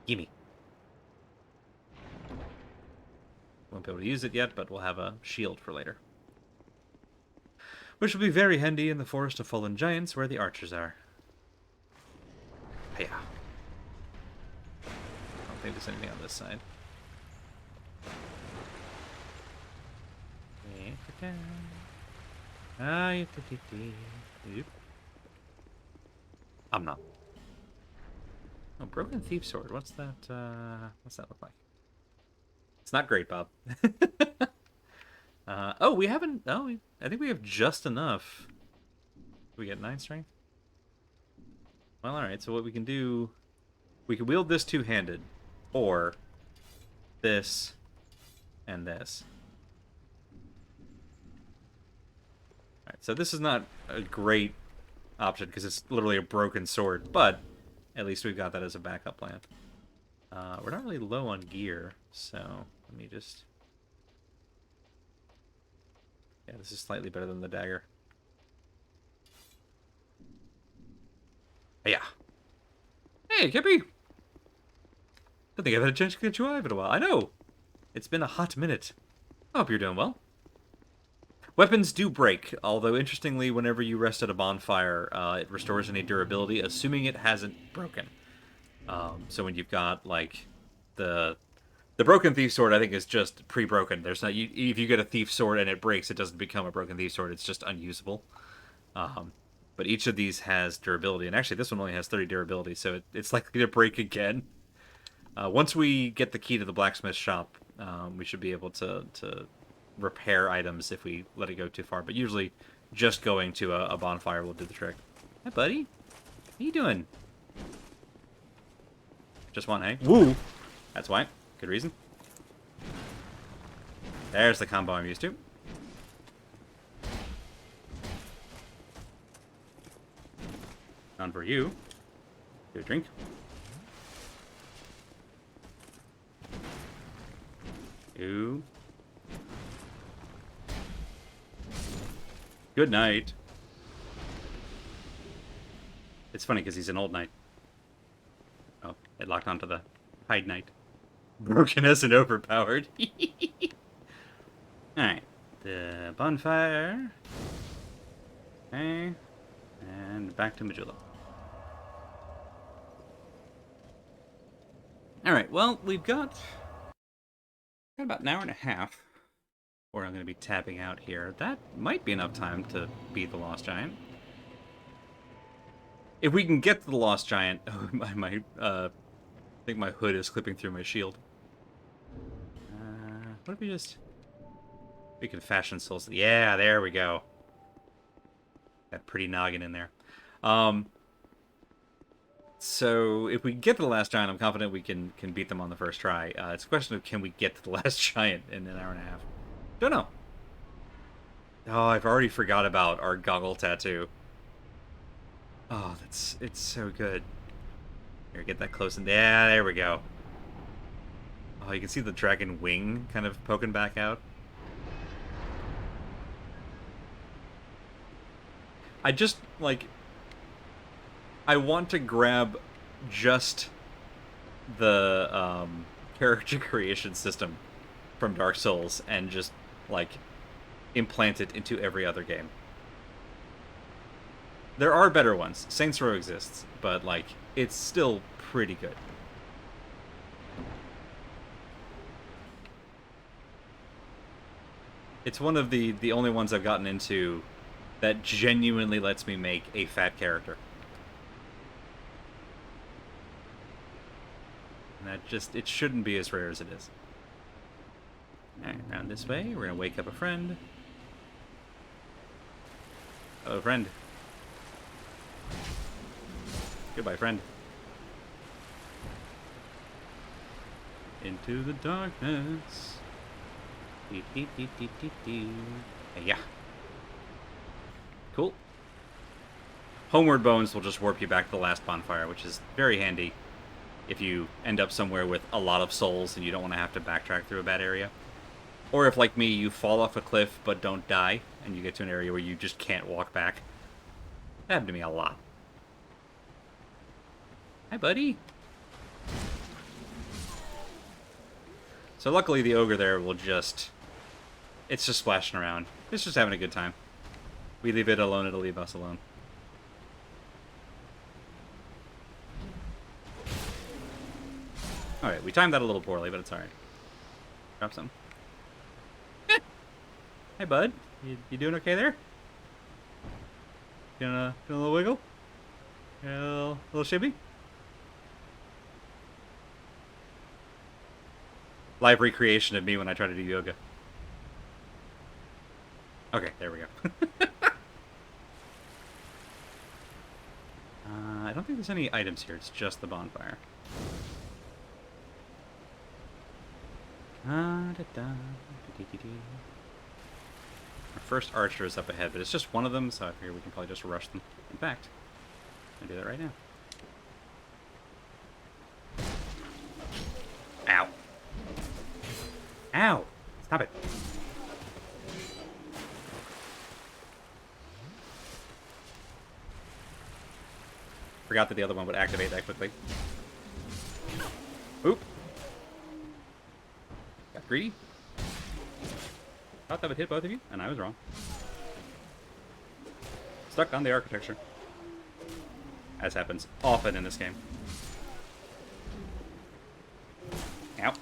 Gimme. Won't be able to use it yet, but we'll have a shield for later. Which will be very handy in the Forest of Fallen Giants where the archers are. Yeah. I don't think there's anything on this side. I'm not. Oh, broken thief sword. What's that look like? It's not great, Bob. Oh, we haven't... Oh, I think we have just enough. We get 9 strength? Well, alright, so what we can do... We can wield this two-handed. Or... this... and this. Alright, so this is not a great option, because it's literally a broken sword, but at least we've got that as a backup plan. We're not really low on gear, so let me just... Yeah, this is slightly better than the dagger. Yeah. Hey, Kippy! Don't think I've had a chance to get you alive in a while. I know! It's been a hot minute. I hope you're doing well. Weapons do break, although interestingly, whenever you rest at a bonfire, it restores any durability, assuming it hasn't broken. So when you've got, like, the broken thief sword, I think, is just pre-broken. There's not... if you get a thief sword and it breaks, it doesn't become a broken thief sword. It's just unusable. But each of these has durability. And actually, this one only has 30 durability, so it's likely to break again. Once we get the key to the blacksmith shop, we should be able to repair items if we let it go too far. But usually, just going to a bonfire will do the trick. Hi, buddy. How you doing? Just one, hey? Woo! That's why. Good reason. There's the combo I'm used to. None for you. Do a drink. Ooh. Good night. It's funny because he's an old knight. Oh, it locked onto the hide knight. Broken as and overpowered. Alright. The bonfire. Okay. And back to Majula. Alright, well, we've got about an hour and a half where I'm going to be tapping out here. That might be enough time to beat the Lost Giant. If we can get to the Lost Giant... Oh, I think my hood is clipping through my shield. What if we just... We can fashion souls. Yeah, there we go. That pretty noggin in there. So if we get to the last giant, I'm confident we can beat them on the first try. It's a question of can we get to the last giant in an hour and a half. Don't know. Oh, I've already forgot about our goggle tattoo. Oh, it's so good. Here, get that close and yeah, there we go. Oh, you can see the dragon wing kind of poking back out. I just, like... I want to grab just the character creation system from Dark Souls and just, like, implant it into every other game. There are better ones. Saints Row exists, but, like, it's still pretty good. It's one of the only ones I've gotten into that genuinely lets me make a fat character. And that just, it shouldn't be as rare as it is. Alright, around this way, we're gonna wake up a friend. Hello, friend. Goodbye, friend. Into the darkness. Dee, dee, dee, dee, dee, dee. Yeah. Cool. Homeward Bones will just warp you back to the last bonfire, which is very handy if you end up somewhere with a lot of souls and you don't want to have to backtrack through a bad area. Or if, like me, you fall off a cliff but don't die, and you get to an area where you just can't walk back. That happened to me a lot. Hi, buddy. So luckily the ogre there will just... It's just splashing around. It's just having a good time. We leave it alone, it'll leave us alone. Alright, we timed that a little poorly, but it's alright. Drop some. Hey, bud. You doing okay there? Doing a little wiggle? A little shibby? Live recreation of me when I try to do yoga. Okay, there we go. I don't think there's any items here. It's just the bonfire. Our first archer is up ahead, but it's just one of them, so I figure we can probably just rush them. In fact, I'll do that right now. Ow. Ow! Stop it. Forgot that the other one would activate that quickly. Oop. Got greedy. Thought that would hit both of you, and I was wrong. Stuck on the architecture. As happens often in this game. Ow.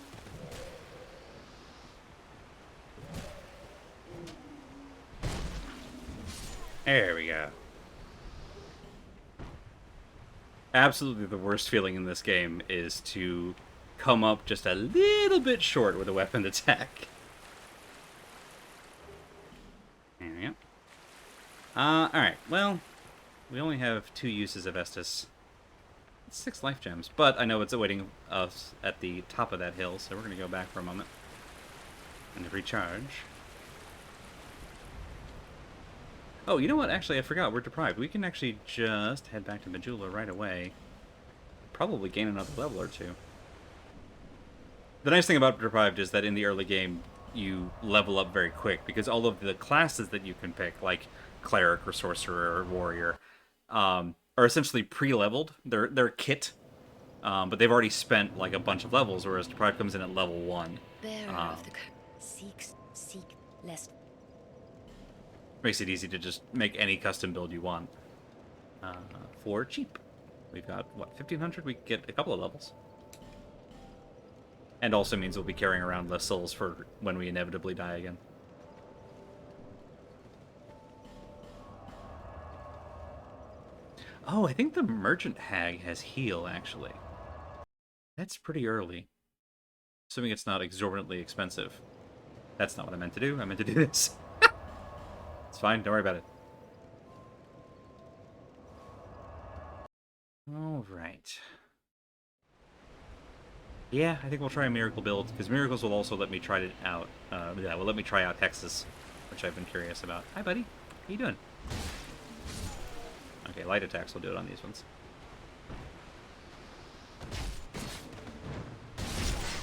There we go. Absolutely the worst feeling in this game is to come up just a little bit short with a weapon attack. There we go. Alright, well, we only have 2 uses of Estus. 6 life gems, but I know it's awaiting us at the top of that hill, so we're going to go back for a moment and recharge. Oh, you know what? Actually, I forgot. We're deprived. We can actually just head back to Majula right away. Probably gain another level or 2. The nice thing about deprived is that in the early game, you level up very quick, because all of the classes that you can pick, like Cleric or Sorcerer or Warrior, are essentially pre-leveled. They're kit, but they've already spent like a bunch of levels, whereas deprived comes in at level 1. Bearer of the seek lest. Makes it easy to just make any custom build you want for cheap. We've got, what, 1,500? We can get a couple of levels. And also means we'll be carrying around less souls for when we inevitably die again. Oh, I think the merchant hag has heal, actually. That's pretty early. Assuming it's not exorbitantly expensive. That's not what I meant to do. I meant to do this. It's fine. Don't worry about it. All right. Yeah, I think we'll try a miracle build, because miracles will also let me try it out. Yeah, will let me try out hexes, which I've been curious about. Hi, buddy. How you doing? Okay, light attacks will do it on these ones.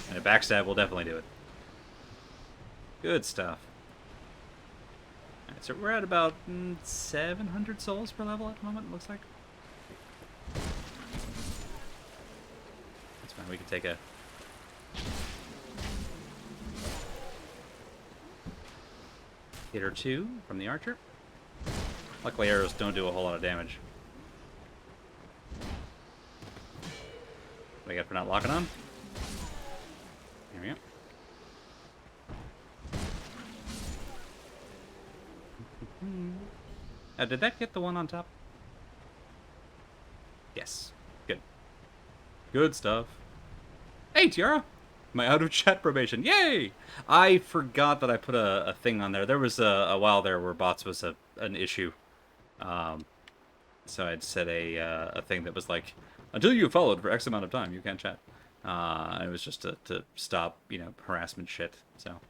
And a backstab will definitely do it. Good stuff. Alright, so we're at about 700 souls per level at the moment, it looks like. That's fine, we can take a... hit or two from the archer. Luckily arrows don't do a whole lot of damage. What do I got for not locking on? There we go. Did that get the one on top? Yes. Good. Good stuff. Hey, Tiara! My out-of-chat probation. Yay! I forgot that I put a thing on there. There was a while there where bots was an issue. So I'd set a thing that was like, until you followed for X amount of time, you can't chat. It was just to stop, harassment shit, so.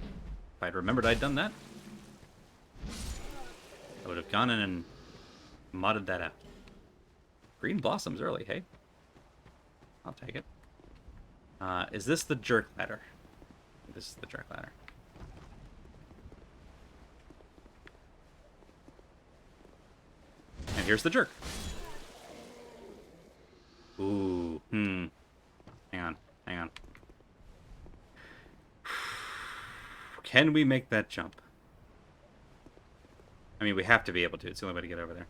If I'd remembered I'd done that, I would have gone in and modded that out. Green blossoms early, hey? I'll take it. Is this the jerk ladder? This is the jerk ladder. And here's the jerk. Ooh, Hang on. Can we make that jump? I mean, we have to be able to. It's the only way to get over there.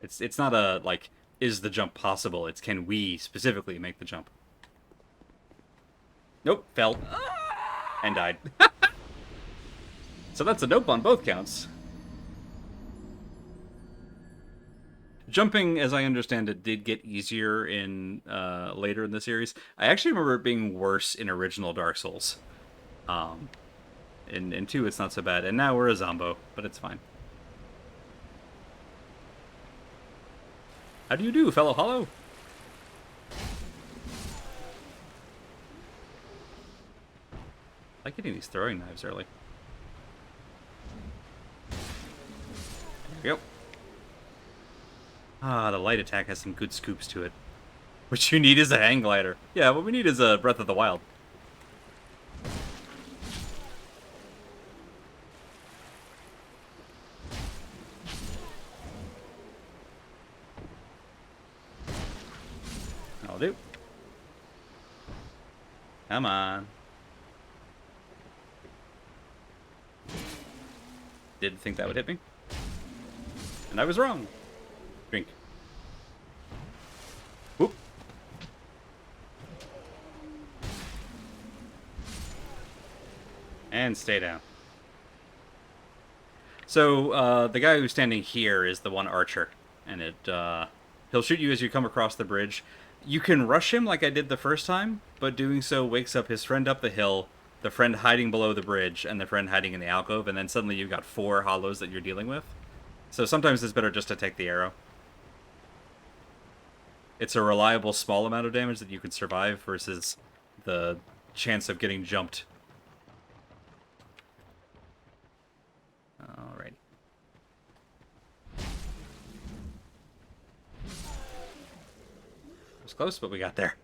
It's not a, like, is the jump possible? It's can we specifically make the jump? Nope, fell. And died. So that's a nope on both counts. Jumping, as I understand it, did get easier in later in the series. I actually remember it being worse in original Dark Souls. In 2, it's not so bad. And now we're a Zombo, but it's fine. How do you do, fellow Hollow? I like getting these throwing knives early. There we go. Ah, the light attack has some good scoops to it. What you need is a hang glider. Yeah, what we need is a Breath of the Wild. That'll do. Come on. Didn't think that would hit me. And I was wrong. Drink. Whoop. And stay down. So, the guy who's standing here is the one archer. And he'll shoot you as you come across the bridge. You can rush him like I did the first time, but doing so wakes up his friend up the hill, the friend hiding below the bridge, and the friend hiding in the alcove, and then suddenly you've got 4 hollows that you're dealing with. So sometimes it's better just to take the arrow. It's a reliable small amount of damage that you can survive versus the chance of getting jumped. Alrighty. It was close, but we got there.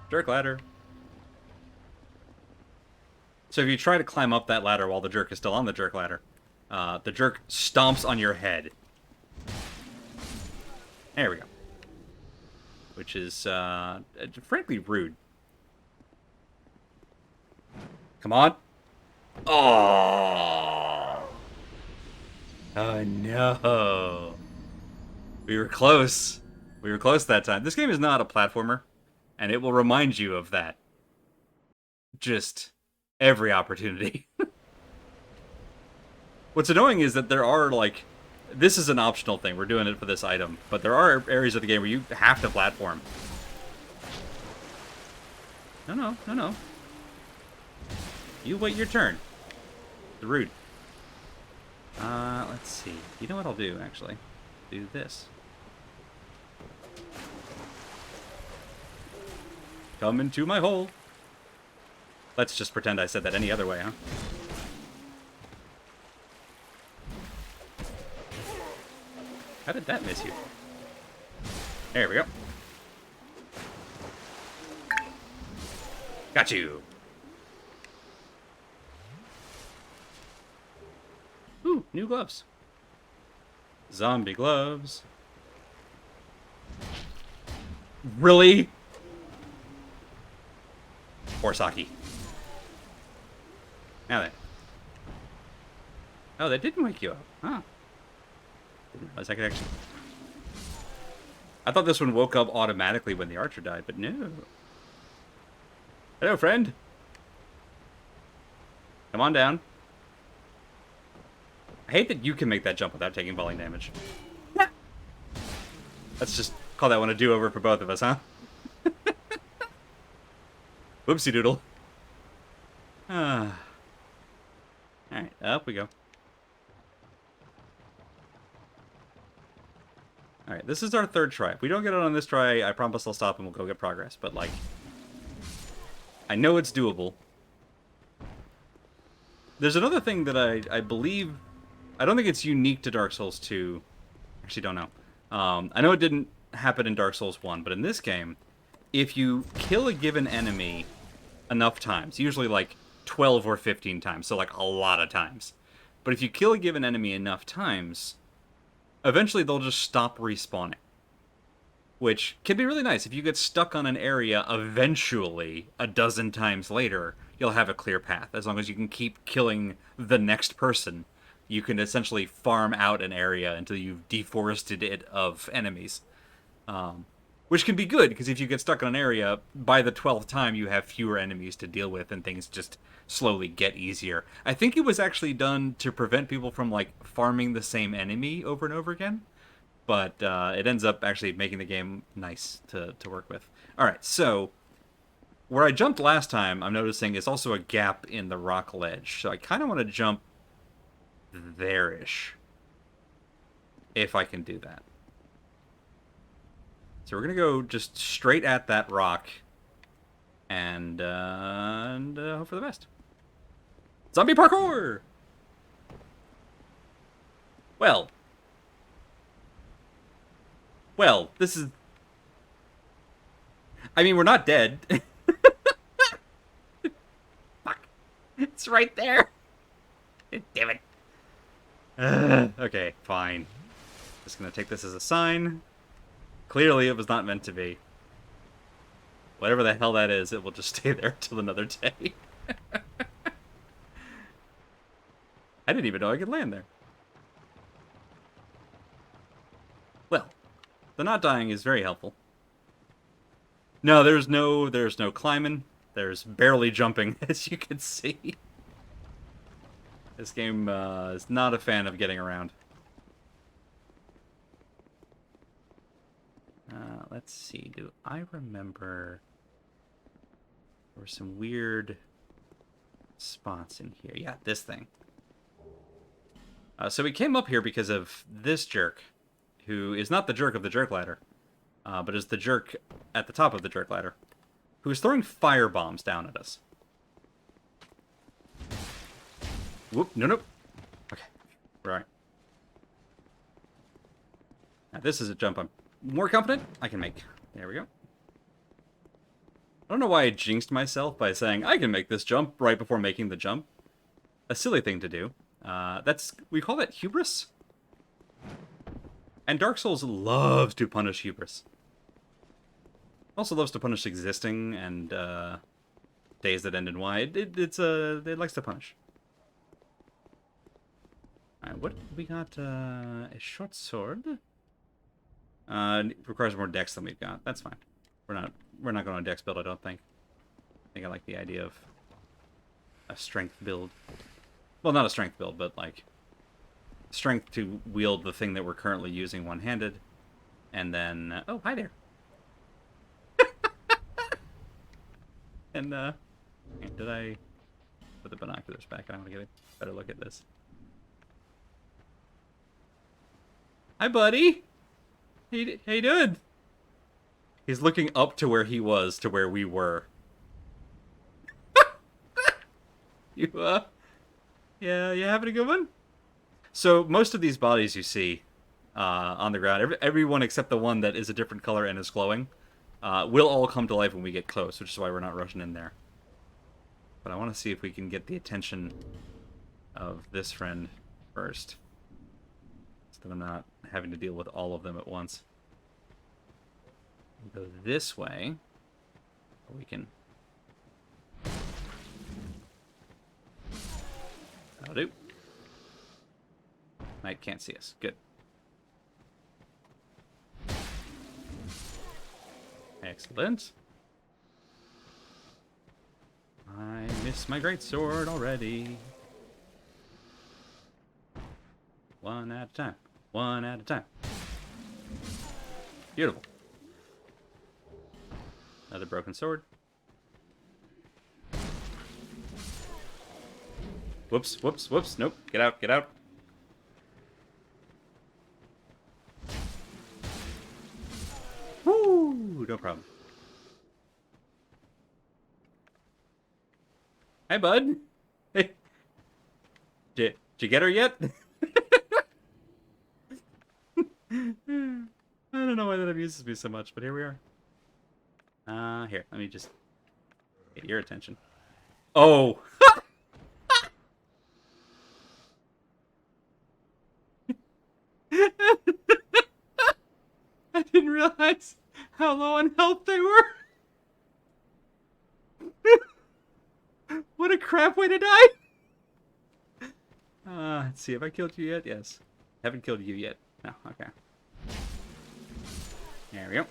Jerk ladder. So if you try to climb up that ladder while the jerk is still on the jerk ladder, the jerk stomps on your head. There we go. Which is, frankly, rude. Come on. Oh! Oh, no. We were close. We were close that time. This game is not a platformer, and it will remind you of that. Just every opportunity. What's annoying is that there are, like... This is an optional thing. We're doing it for this item. But there are areas of the game where you have to platform. No. You wait your turn. It's rude. Let's see. You know what I'll do, actually? Do this. Come into my hole. Let's just pretend I said that any other way, huh? How did that miss you? There we go. Got you. Ooh, new gloves. Zombie gloves. Really? Or Saki. Now then. Oh, that didn't wake you up. Huh. Didn't realize I could actually... I thought this one woke up automatically when the archer died, but no. Hello, friend. Come on down. I hate that you can make that jump without taking falling damage. Let's just call that one a do-over for both of us, huh? Whoopsie doodle. Alright, up we go. Alright, this is our third try. If we don't get it on this try, I promise I'll stop and we'll go get progress. But, like, I know it's doable. There's another thing that I believe... I don't think it's unique to Dark Souls 2. Actually, don't know. I know it didn't happen in Dark Souls 1, but in this game, if you kill a given enemy enough times, usually like 12 or 15 times, so like a lot of times, but if you kill a given enemy enough times, eventually they'll just stop respawning. Which can be really nice. If you get stuck on an area, eventually, a dozen times later, you'll have a clear path. As long as you can keep killing the next person, you can essentially farm out an area until you've deforested it of enemies. Which can be good, because if you get stuck on an area, by the 12th time you have fewer enemies to deal with, and things just slowly get easier. I think it was actually done to prevent people from, like, farming the same enemy over and over again. But it ends up actually making the game nice to work with. Alright, so where I jumped last time, I'm noticing is also a gap in the rock ledge. So I kind of want to jump there-ish, if I can do that. So we're going to go just straight at that rock and hope for the best. Zombie parkour! Well, this is... I mean, we're not dead. Fuck. It's right there. Damn it. Okay, fine. Just gonna take this as a sign. Clearly, it was not meant to be. Whatever the hell that is, it will just stay there till another day. I didn't even know I could land there. Well, the not dying is very helpful. No, there's no climbing. There's barely jumping, as you can see. This game is not a fan of getting around. Let's see. Do I remember there were some weird spots in here? Yeah, this thing. So we came up here because of this jerk, who is not the jerk of the jerk ladder, but is the jerk at the top of the jerk ladder, who is throwing fire bombs down at us. Whoop, no. Okay, right. Now this is a jump I'm more confident I can make. There we go. I don't know why I jinxed myself by saying I can make this jump right before making the jump. A silly thing to do. We call that hubris. And Dark Souls loves to punish hubris. Also loves to punish existing and days that end in Y. It likes to punish. Alright, what we got? A short sword. It requires more dex than we've got. That's fine. We're not going on dex build, I don't think. I think I like the idea of a strength build. Well, not a strength build, but like strength to wield the thing that we're currently using one-handed. And then... oh, hi there. And, did I put the binoculars back? I want to get a better look at this. Hi, buddy! How you doing? He's looking up to where he was, to where we were. You, yeah, you having a good one? So, most of these bodies you see on the ground, everyone except the one that is a different color and is glowing, will all come to life when we get close, which is why we're not rushing in there. But I want to see if we can get the attention of this friend first, so that I'm not having to deal with all of them at once. We'll go this way, or we can... that'll do. Knight can't see us. Good. Excellent. I miss my greatsword already. One at a time. One at a time. Beautiful. Another broken sword. Whoops, whoops, whoops. Nope. Get out, get out. Woo! No problem. Hi, bud. Hey. Did you get her yet? I don't know why that amuses me so much, but here we are. Here, let me just get your attention. Oh! I didn't realize how low on health they were. What a crap way to die! Let's see, have I killed you yet? Yes. Haven't killed you yet. No, okay. There we go.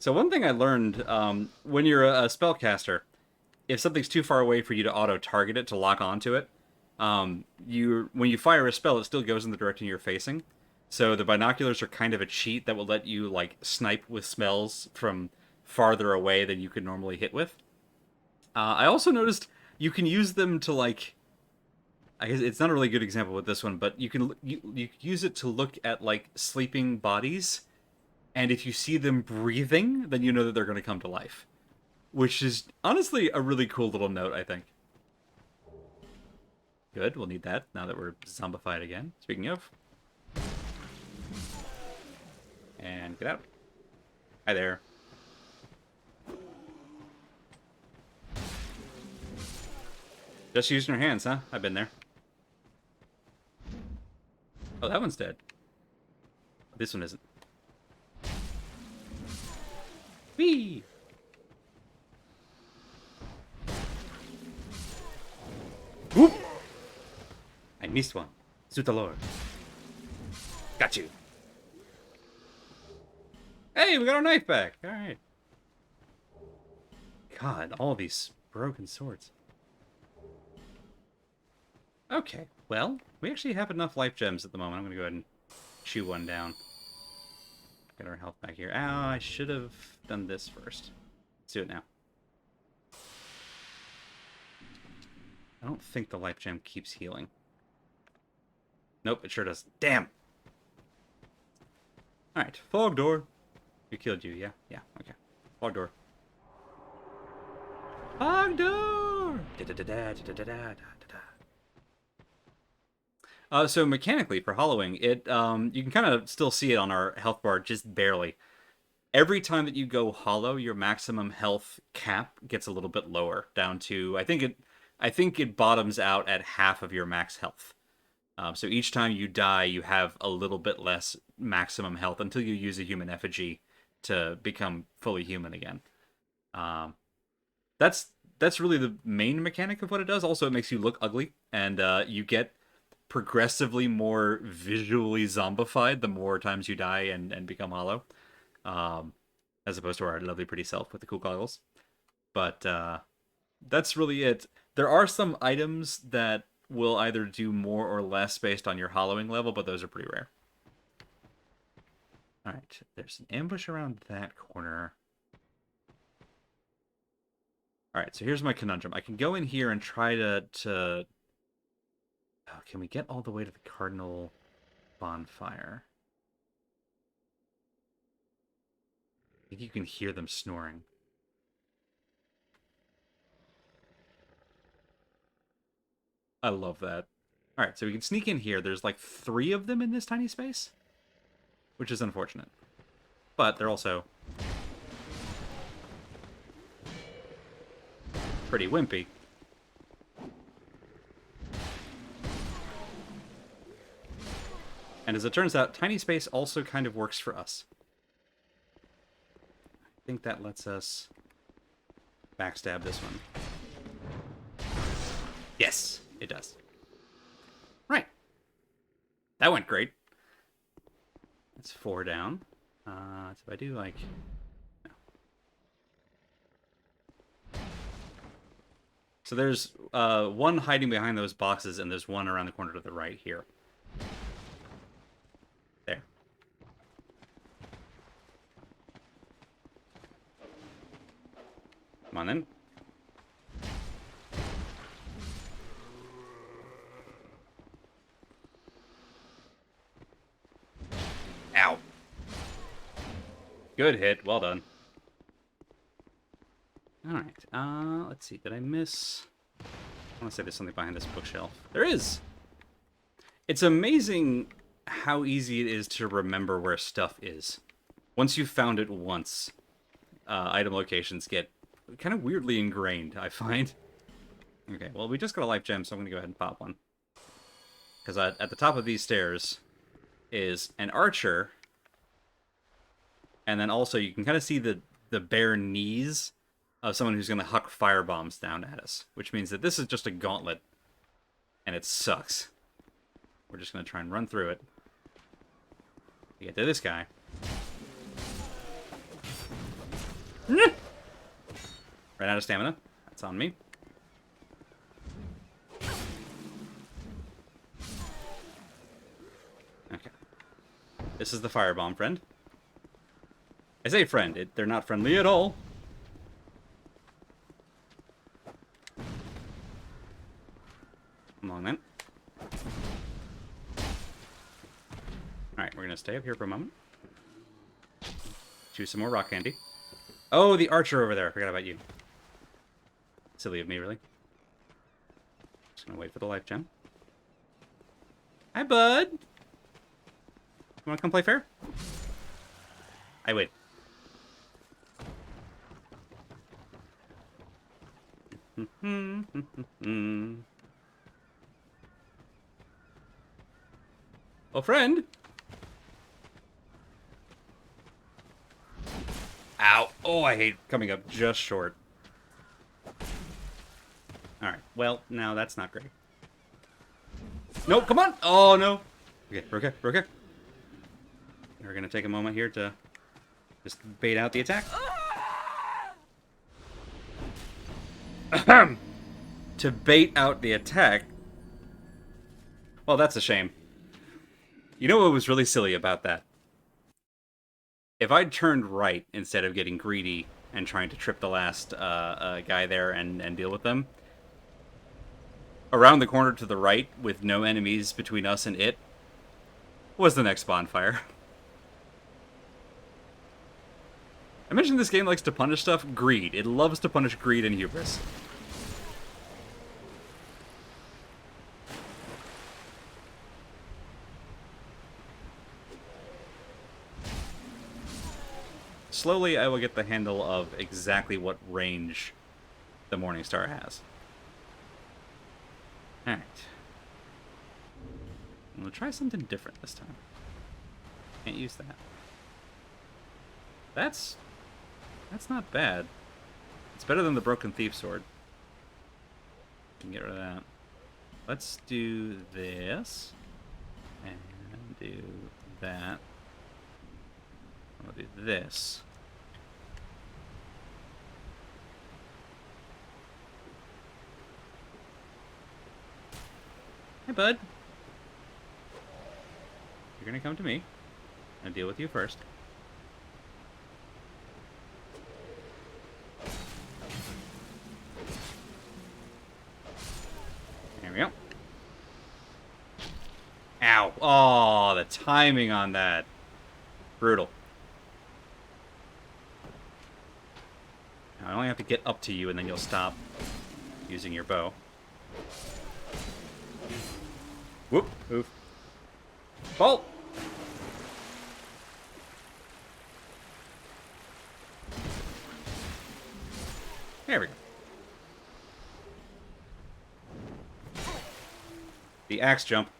So one thing I learned, when you're a spellcaster, if something's too far away for you to auto-target it, to lock onto it, when you fire a spell, it still goes in the direction you're facing. So the binoculars are kind of a cheat that will let you, like, snipe with spells from farther away than you could normally hit with. I also noticed you can use them to, like... I guess it's not a really good example with this one, but you can you use it to look at, like, sleeping bodies, and if you see them breathing, then you know that they're going to come to life. Which is, honestly, a really cool little note, I think. Good, we'll need that now that we're zombified again. Speaking of... and get out. Hi there. Just using her hands, huh? I've been there. Oh, that one's dead. This one isn't. Whee! Whoop! I missed one. Sutalor. Got you. Hey, we got our knife back. All right. God, all these broken swords. Okay, well, we actually have enough life gems at the moment. I'm going to go ahead and chew one down. Get our health back here. Ow, I should have done this first. Let's do it now. I don't think the life gem keeps healing. Nope, it sure does. Damn! Alright, fog door. We killed you, yeah? Yeah, okay. Fog door. Fog door! So mechanically, for hollowing, it you can kind of still see it on our health bar, just barely. Every time that you go hollow, your maximum health cap gets a little bit lower, down to I think it bottoms out at half of your max health. So each time you die, you have a little bit less maximum health until you use a human effigy to become fully human again. That's really the main mechanic of what it does. Also, it makes you look ugly, and you get progressively more visually zombified the more times you die and become hollow, as opposed to our lovely pretty self with the cool goggles. But that's really it. There are some items that will either do more or less based on your hollowing level, but those are pretty rare. Alright, there's an ambush around that corner. Alright, so here's my conundrum. I can go in here and try to... Oh, can we get all the way to the Cardinal bonfire? I think you can hear them snoring. I love that. Alright, so we can sneak in here. There's like 3 of them in this tiny space, which is unfortunate. But they're also pretty wimpy. And as it turns out, tiny space also kind of works for us. I think that lets us backstab this one. Yes, it does. Right. That went great. That's 4 down. So if I do like... No. So there's one hiding behind those boxes, and there's one around the corner to the right here. There. Come on then. Ow. Good hit. Well done. Alright. Let's see. Did I miss... I want to say there's something behind this bookshelf. There is! It's amazing how easy it is to remember where stuff is. Once you've found it once, item locations get kind of weirdly ingrained, I find. Okay, well, we just got a life gem, so I'm going to go ahead and pop one. Because at the top of these stairs is an archer, and then also you can kind of see the bare knees of someone who's going to huck firebombs down at us, which means that this is just a gauntlet, and it sucks. We're just going to try and run through it to get to this guy. Ran out of stamina. That's on me. Okay. This is the firebomb friend. I say friend. They're not friendly at all. Come on, then. Alright, we're going to stay up here for a moment. Choose some more rock candy. Oh, the archer over there. I forgot about you. Silly of me, really. Just going to wait for the life gem. Hi, bud. You want to come play fair? I wait. Oh, friend. Ow. Oh, I hate coming up just short. Alright, well, now that's not great. No, come on! Oh, no. Okay, we're okay, we're okay. We're gonna take a moment here to just bait out the attack. To bait out the attack? Well, that's a shame. You know what was really silly about that? If I'd turned right instead of getting greedy and trying to trip the last guy there and deal with them, around the corner to the right, with no enemies between us and it, was the next bonfire. I mentioned this game likes to punish stuff. Greed. It loves to punish greed and hubris. Slowly, I will get the handle of exactly what range the Morningstar has. Alright. I'm going to try something different this time. Can't use that. That's not bad. It's better than the Broken Thief Sword. Can get rid of that. Let's do this. And do that. I'll do this. bud. You're gonna come to me. I'll deal with you first. There we go. Ow. Oh, the timing on that. Brutal. Now, I only have to get up to you, and then you'll stop using your bow. Whoop. Oof. Bolt! There we go. The axe jump.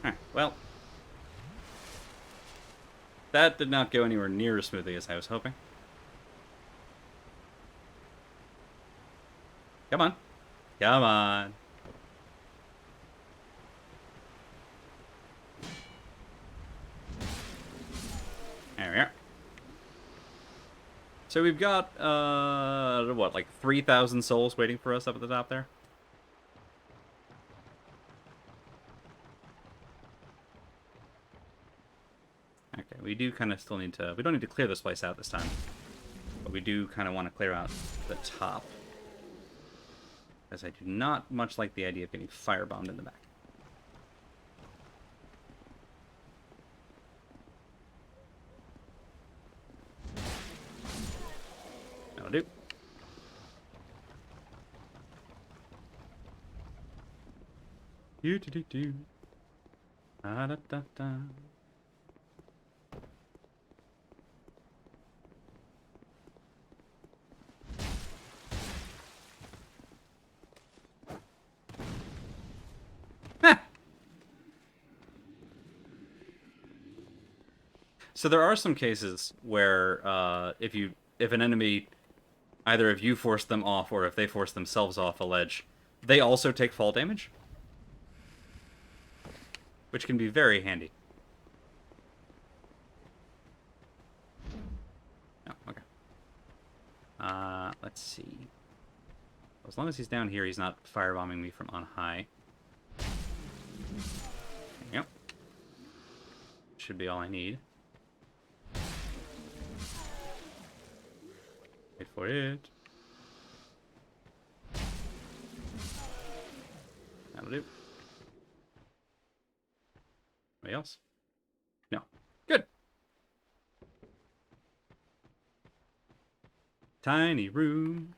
Huh, well. That did not go anywhere near as smoothly as I was hoping. Come on. Come on. There we are. So we've got, what, like 3,000 souls waiting for us up at the top there? Okay, we do kind of still need to... We don't need to clear this place out this time. But we do kind of want to clear out the top. Because I do not much like the idea of getting firebombed in the back. That'll do. Do. Da da da da. So there are some cases where if an enemy, either if you force them off or if they force themselves off a ledge, they also take fall damage, which can be very handy. Oh, okay. Let's see. As long as he's down here, he's not firebombing me from on high. There you go. Should be all I need. Wait for it. That'll do. Anybody else? No. Good. Tiny room.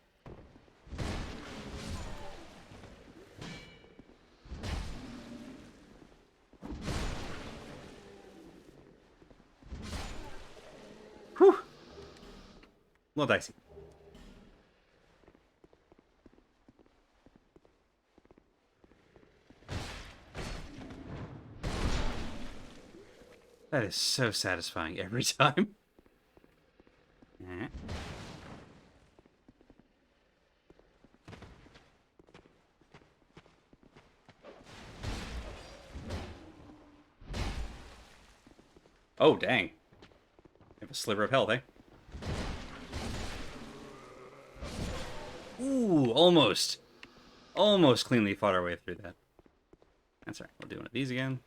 Whew. A little dicey. That is so satisfying every time. Oh, dang. I have a sliver of health, eh? Ooh, almost. Almost cleanly fought our way through that. That's right. We'll do one of these again.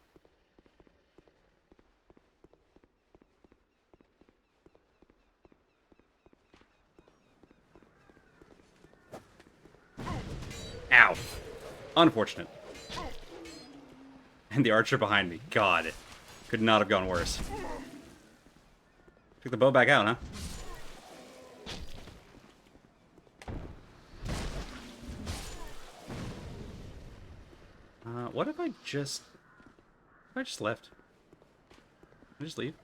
Ow. Unfortunate. And the archer behind me. God. Could not have gone worse. Took the bow back out, huh? What if I just... If I just left? I just leave?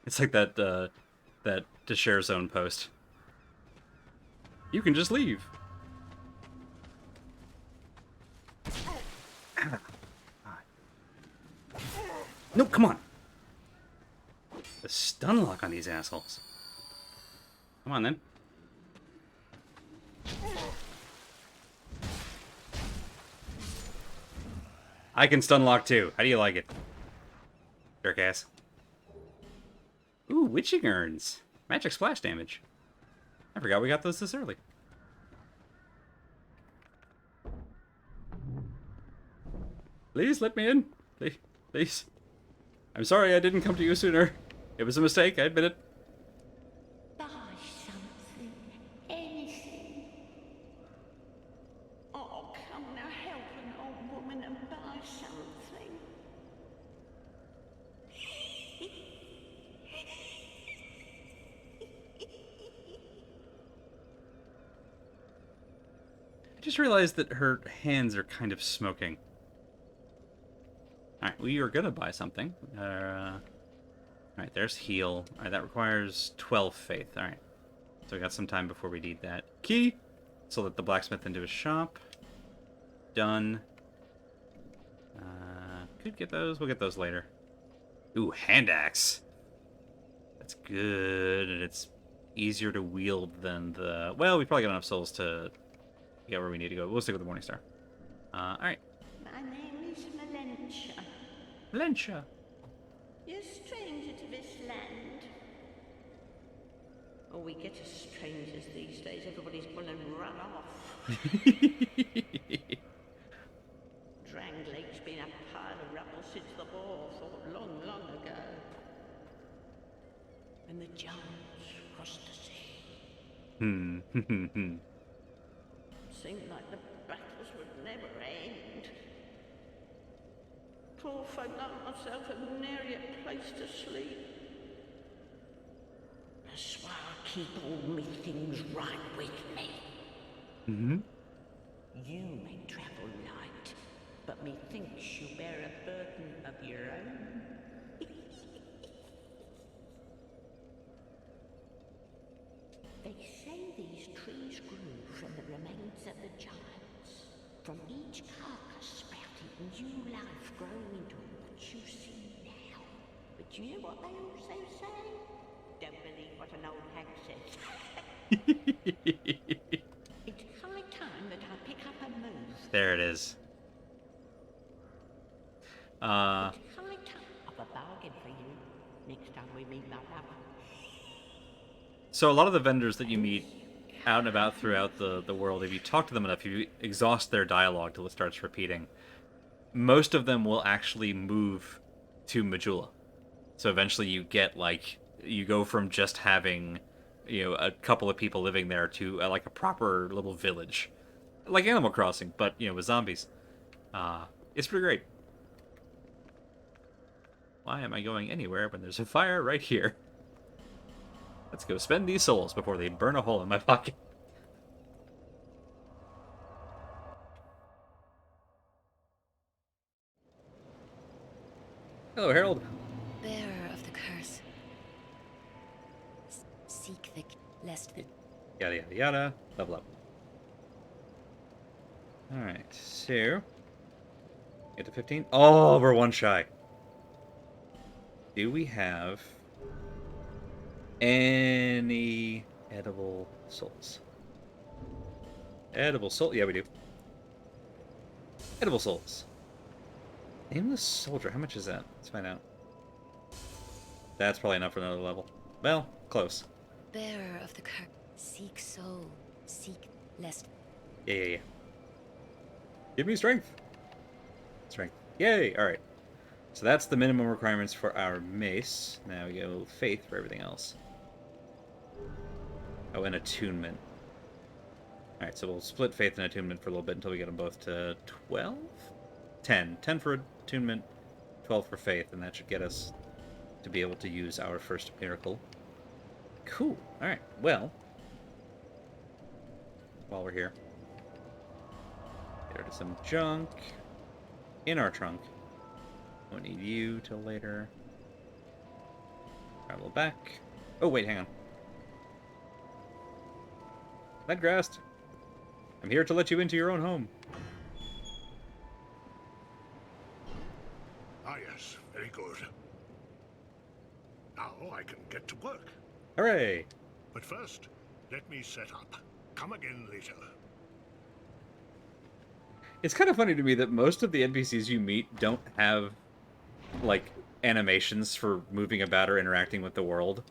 It's like that, that to share zone post. You can just leave. No, come on. The stun lock on these assholes. Come on, then. I can stun lock too. How do you like it? Jerkass. Ooh, witching urns. Magic splash damage. I forgot we got those this early. Please let me in. Please. Please. I'm sorry I didn't come to you sooner. It was a mistake, I admit it. Buy something. Anything. Oh, come now, help an old woman and buy something. I just realized that her hands are kind of smoking. Alright, we are gonna buy something. Alright, there's heal. Alright, that requires 12 faith. Alright. So we got some time before we need that key. So let the blacksmith into his shop. Done. Could get those. We'll get those later. Ooh, hand axe. That's good, and it's easier to wield than the... Well, we probably got enough souls to get where we need to go. We'll stick with the Morningstar. Alright. My name is Melentia. Valencia. You're a stranger to this land. Oh, we get as strangers these days. Everybody's gone and run off. Dranglake's been a pile of rubble since the war fought long, long ago. And the giants crossed the sea. Seemed like the battles would never end. Poor folk like myself had nary a place to sleep. That's why I keep all me things right with me. You may travel light, but methinks you bear a burden of your own. They say these trees grew from the remains of the giants. From each carcass sprouted new life growing into what you see now. But you know what they also say? Don't believe what an old hag says. It's high time that I pick up a move. There it is. It's high time. I've a bargain for you. Next time we meet, my love. So a lot of the vendors that you meet out and about throughout the world, if you talk to them enough, if you exhaust their dialogue till it starts repeating, most of them will actually move to Majula. So eventually you get, like, you go from just having, you know, a couple of people living there to, like, a proper little village. Like Animal Crossing, but, you know, with zombies. It's pretty great. Why am I going anywhere when there's a fire right here? Let's go spend these souls before they burn a hole in my pocket. Hello, Harold. Bearer of the curse. Seek the... lest the... Yada, yada, yada. Level up. Alright, so... Get to 15. Oh, we're one shy. Do we have any edible souls? Edible soul? Yeah, we do. Edible souls. Nameless soldier. How much is that? Let's find out. That's probably enough for another level. Well, close. Bearer of the curse. Seek soul. Seek lest... Yeah. Give me strength. Strength. Yay! Alright. So that's the minimum requirements for our mace. Now we go faith for everything else. Oh, and attunement. Alright, so we'll split faith and attunement for a little bit until we get them both to 12? 10. 10 for attunement, 12 for faith, and that should get us to be able to use our first miracle. Cool. Alright, well, while we're here, get rid of some junk in our trunk. Won't need you till later. Travel back. Oh, wait, hang on. Ledgrast, I'm here to let you into your own home. Ah, yes, very good. Now I can get to work. Hooray! But first, let me set up. Come again later. It's kind of funny to me that most of the NPCs you meet don't have, like, animations for moving about or interacting with the world.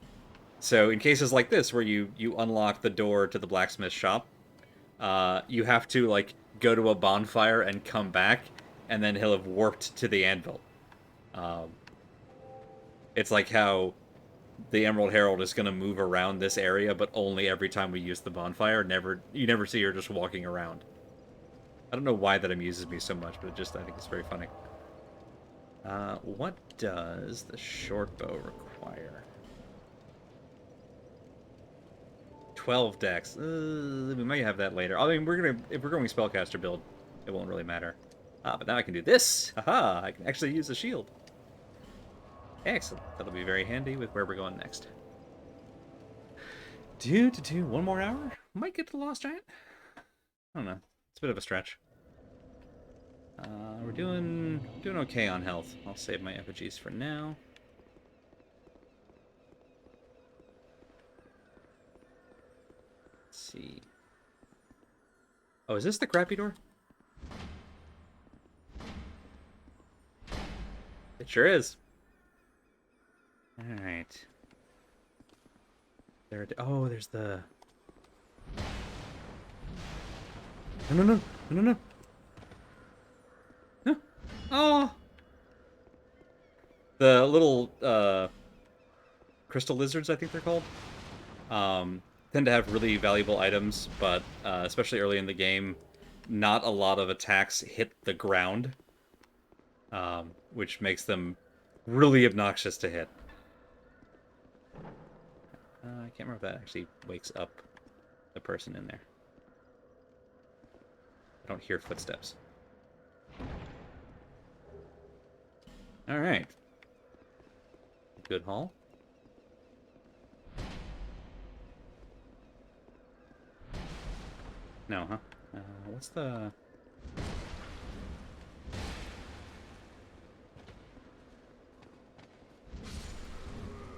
So in cases like this, where you unlock the door to the blacksmith shop, you have to, like, go to a bonfire and come back, and then he'll have warped to the anvil. It's like how the Emerald Herald is going to move around this area, but only every time we use the bonfire. You never see her just walking around. I don't know why that amuses me so much, but I think it's very funny. What does the short bow require? 12 decks. We might have that later. I mean, if we're going spellcaster build, it won't really matter. But now I can do this. Haha! I can actually use a shield. Excellent. That'll be very handy with where we're going next. One more hour? Might get to the Lost Giant. I don't know. It's a bit of a stretch. We're doing okay on health. I'll save my effigies for now. Let's see. Oh, is this the crappy door? It sure is. All right. Oh, there's the. No. No. Oh. The little crystal lizards, I think they're called, tend to have really valuable items, but especially early in the game, not a lot of attacks hit the ground, which makes them really obnoxious to hit. I can't remember if that actually wakes up the person in there. I don't hear footsteps. Alright. Good haul. No, huh? What's the...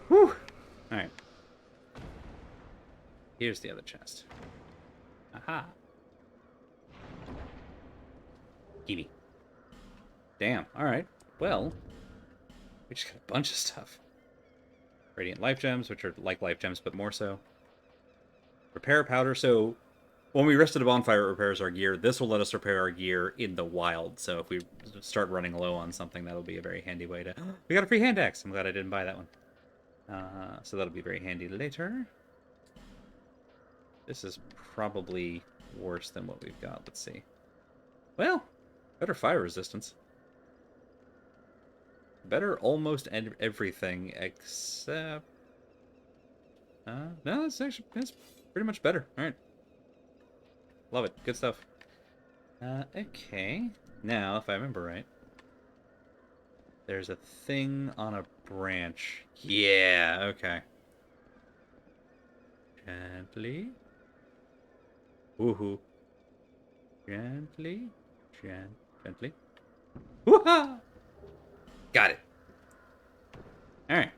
Whew! Alright. Here's the other chest. Aha! Kiwi. Damn, alright. Well, we just got a bunch of stuff. Radiant life gems, which are like life gems, but more so. Repair powder, so when we rest at a bonfire, it repairs our gear. This will let us repair our gear in the wild, so if we start running low on something, that'll be a very handy way to... We got a free hand axe! I'm glad I didn't buy that one. So that'll be very handy later. This is probably worse than what we've got. Let's see. Well, better fire resistance. Better almost everything except... no, it's pretty much better. Alright. Love it. Good stuff. Okay. Now, if I remember right, there's a thing on a branch. Yeah, okay. Gently. Woohoo. Gently. Gently. Woohoo! Got it. Alright.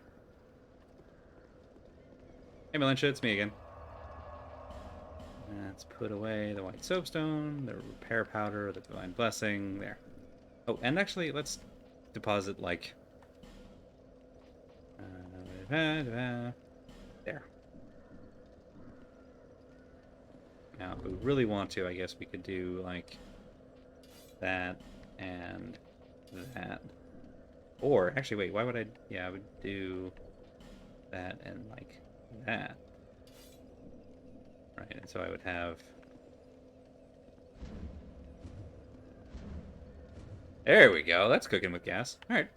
Hey, Melinda, it's me again. Let's put away the white soapstone, the repair powder, the divine blessing. There. Oh, and actually, let's deposit, like... there. Now, if we really want to, I guess we could do, like, that and that. Or, actually, wait, why would I... Yeah, I would do that and, like, that. Right, and so I would have... There we go, that's cooking with gas. Alright,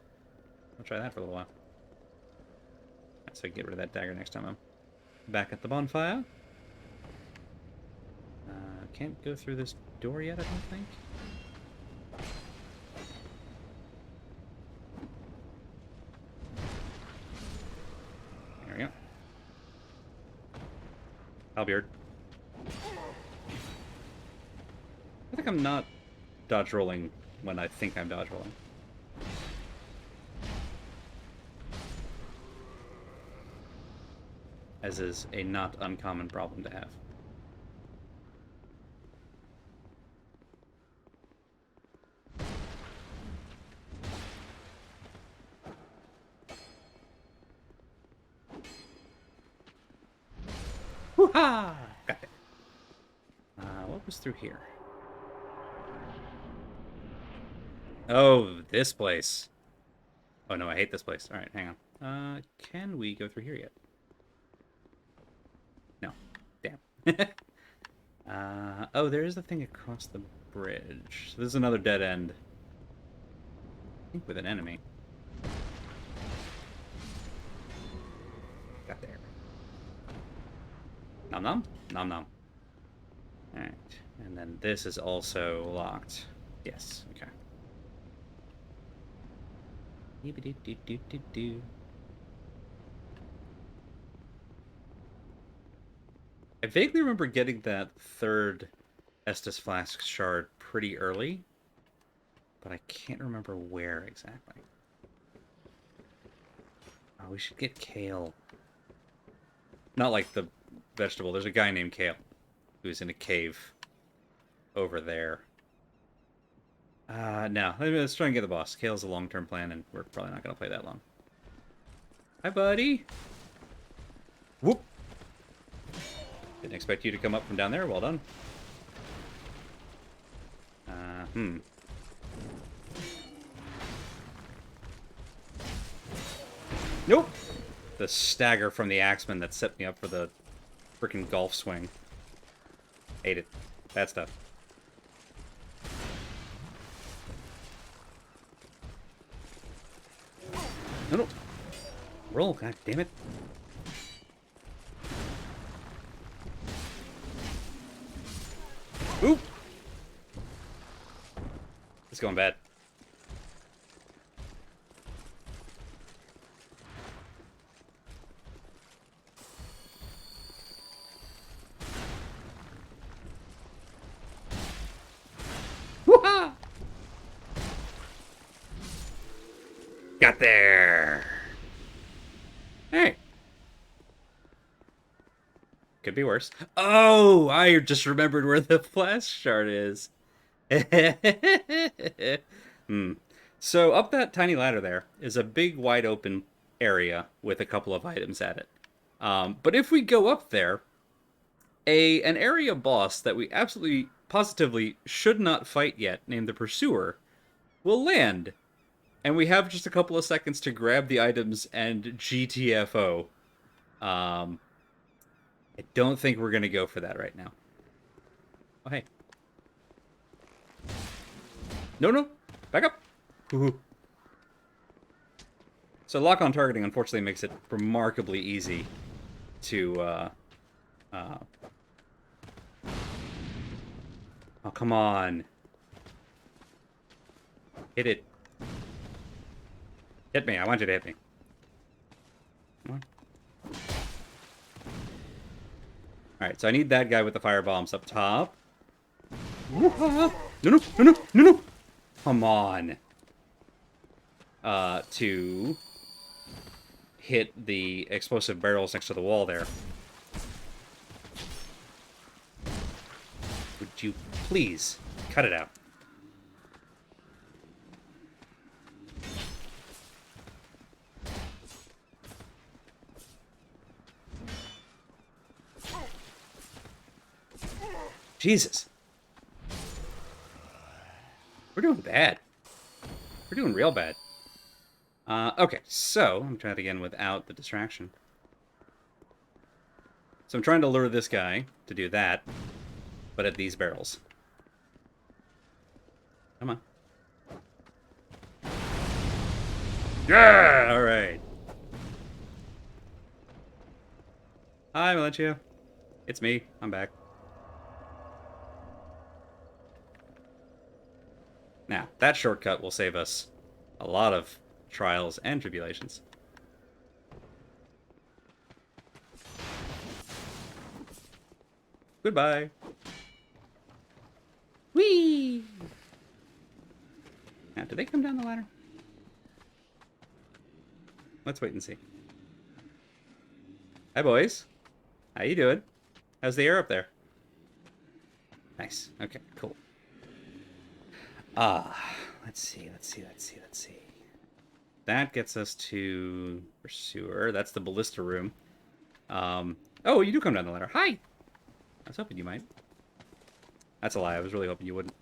I'll try that for a little while. So I can get rid of that dagger next time I'm back at the bonfire. Can't go through this door yet, I don't think. There we go. Halberd. I think I'm not dodge rolling when I think I'm dodge rolling. As is a not uncommon problem to have. Woo-ha! Got it. What was through here? Oh, this place. Oh no, I hate this place. Alright, hang on. Can we go through here yet? No. Damn. Oh, there is the thing across the bridge. So this is another dead end. I think with an enemy. Got there. Nom nom? Nom nom. Alright. And then this is also locked. Yes, okay. I vaguely remember getting that third Estus Flask shard pretty early, but I can't remember where exactly. Oh, we should get Kale. Not like the vegetable. There's a guy named Kale who's in a cave over there. No. Let's try and get the boss. Kale's a long-term plan, and we're probably not going to play that long. Hi, buddy. Whoop. Didn't expect you to come up from down there. Well done. Nope. The stagger from the Axeman that set me up for the freaking golf swing. Hate it. Bad stuff. No, no. Roll, god damn it. Oop! It's going bad. Woo-ha! Got there! Alright. Could be worse. Oh! I just remembered where the flash shard is. So up that tiny ladder there is a big wide open area with a couple of items at it. But if we go up there, an area boss that we absolutely positively should not fight yet, named the Pursuer, will land. And we have just a couple of seconds to grab the items and GTFO. I don't think we're going to go for that right now. Oh, hey. No, no. Back up. Woo-hoo. So lock-on targeting, unfortunately, makes it remarkably easy to... Oh, come on. Hit it. Hit me. I want you to hit me. Come on. Alright, so I need that guy with the fire bombs up top. No, no, no, no, no, no! Come on. To hit the explosive barrels next to the wall there. Would you please cut it out? Jesus. We're doing bad. We're doing real bad. Okay, so I'm trying it again without the distraction. So I'm trying to lure this guy to do that, but at these barrels. Come on. Yeah! Alright. Hi, Melencio. It's me. I'm back. Now, that shortcut will save us a lot of trials and tribulations. Goodbye. Whee! Now, do they come down the ladder? Let's wait and see. Hi, boys. How you doing? How's the air up there? Nice. Okay, cool. Let's see. That gets us to Pursuer. That's the ballista room. Oh, you do come down the ladder. Hi! I was hoping you might. That's a lie. I was really hoping you wouldn't.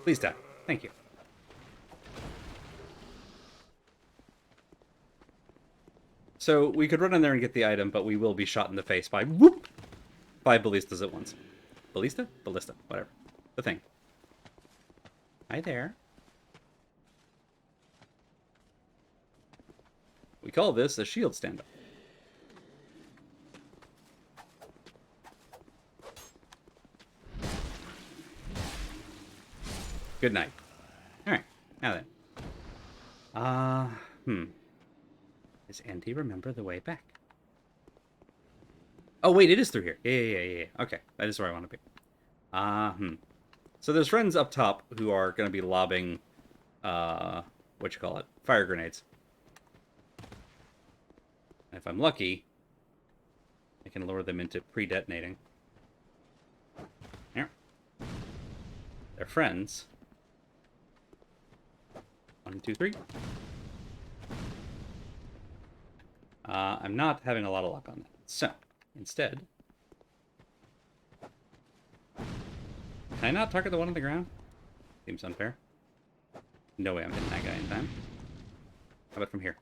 Please die. Thank you. So we could run in there and get the item, but we will be shot in the face by whoop 5 ballistas at once. Ballista? Ballista. Whatever. The thing. Hi there. We call this a shield stand-up. Good night. Alright, now then. Does Andy remember the way back? Oh, wait, it is through here. Yeah. Okay, that is where I want to be. So there's friends up top who are going to be lobbing, fire grenades. And if I'm lucky, I can lure them into pre-detonating. Here. They're friends. 1, 2, 3. I'm not having a lot of luck on that. So, instead... Can I not target the one on the ground? Seems unfair. No way I'm hitting that guy in time. How about from here?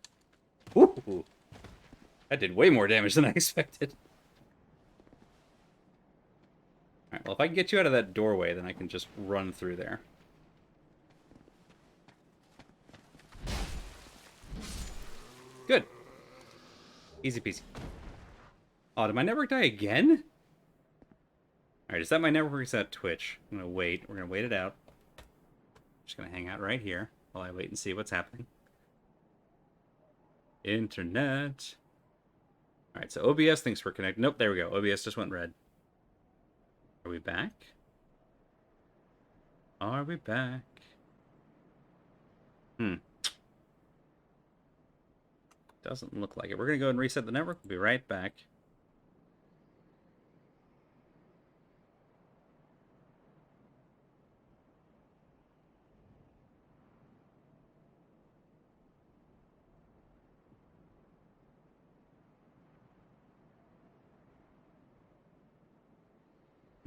Ooh! That did way more damage than I expected. Alright, well if I can get you out of that doorway, then I can just run through there. Good. Easy peasy. Oh, did my network die again? Alright, is that my network or is that Twitch? I'm gonna wait. We're gonna wait it out. Just gonna hang out right here while I wait and see what's happening. Internet. Alright, so OBS thinks we're connected. Nope, there we go. OBS just went red. Are we back? Are we back? Doesn't look like it. We're gonna go and reset the network. We'll be right back.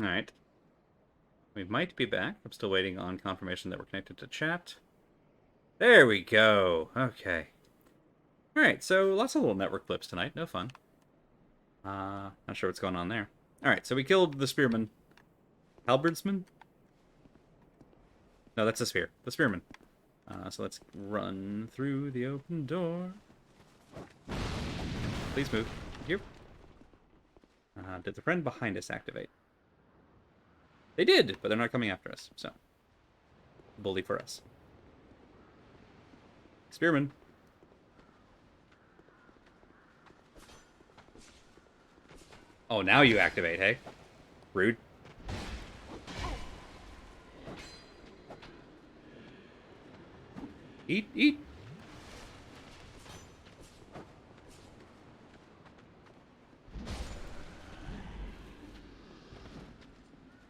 Alright. We might be back. I'm still waiting on confirmation that we're connected to chat. There we go. Okay. Alright, so lots of little network flips tonight. No fun. Not sure what's going on there. Alright, so we killed the spearman. Halberdsman? No, that's a spear. The spearman. So let's run through the open door. Please move. Thank you. Did the friend behind us activate? They did, but they're not coming after us, so. Bully for us. Spearman. Oh, now you activate, hey? Rude. Eat, eat.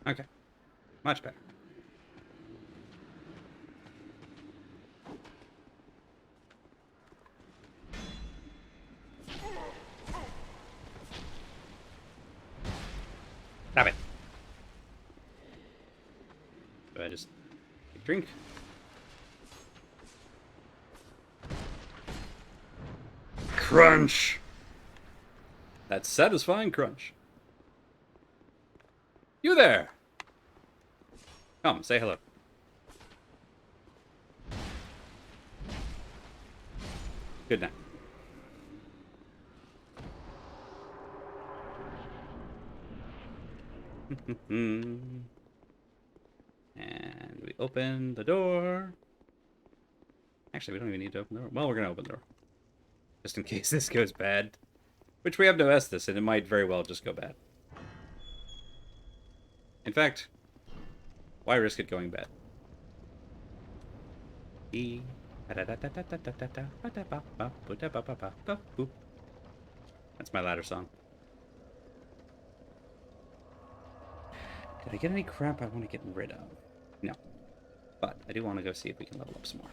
Okay. Much better. Stop it. Do I just drink? Crunch! That satisfying crunch. You there! Come, say hello. Good night. And we open the door. Actually, we don't even need to open the door. Well, we're going to open the door. Just in case this goes bad. Which we have no Estus, and it might very well just go bad. In fact, why risk it going bad? That's my ladder song. Did I get any crap I want to get rid of? No. But I do want to go see if we can level up some more.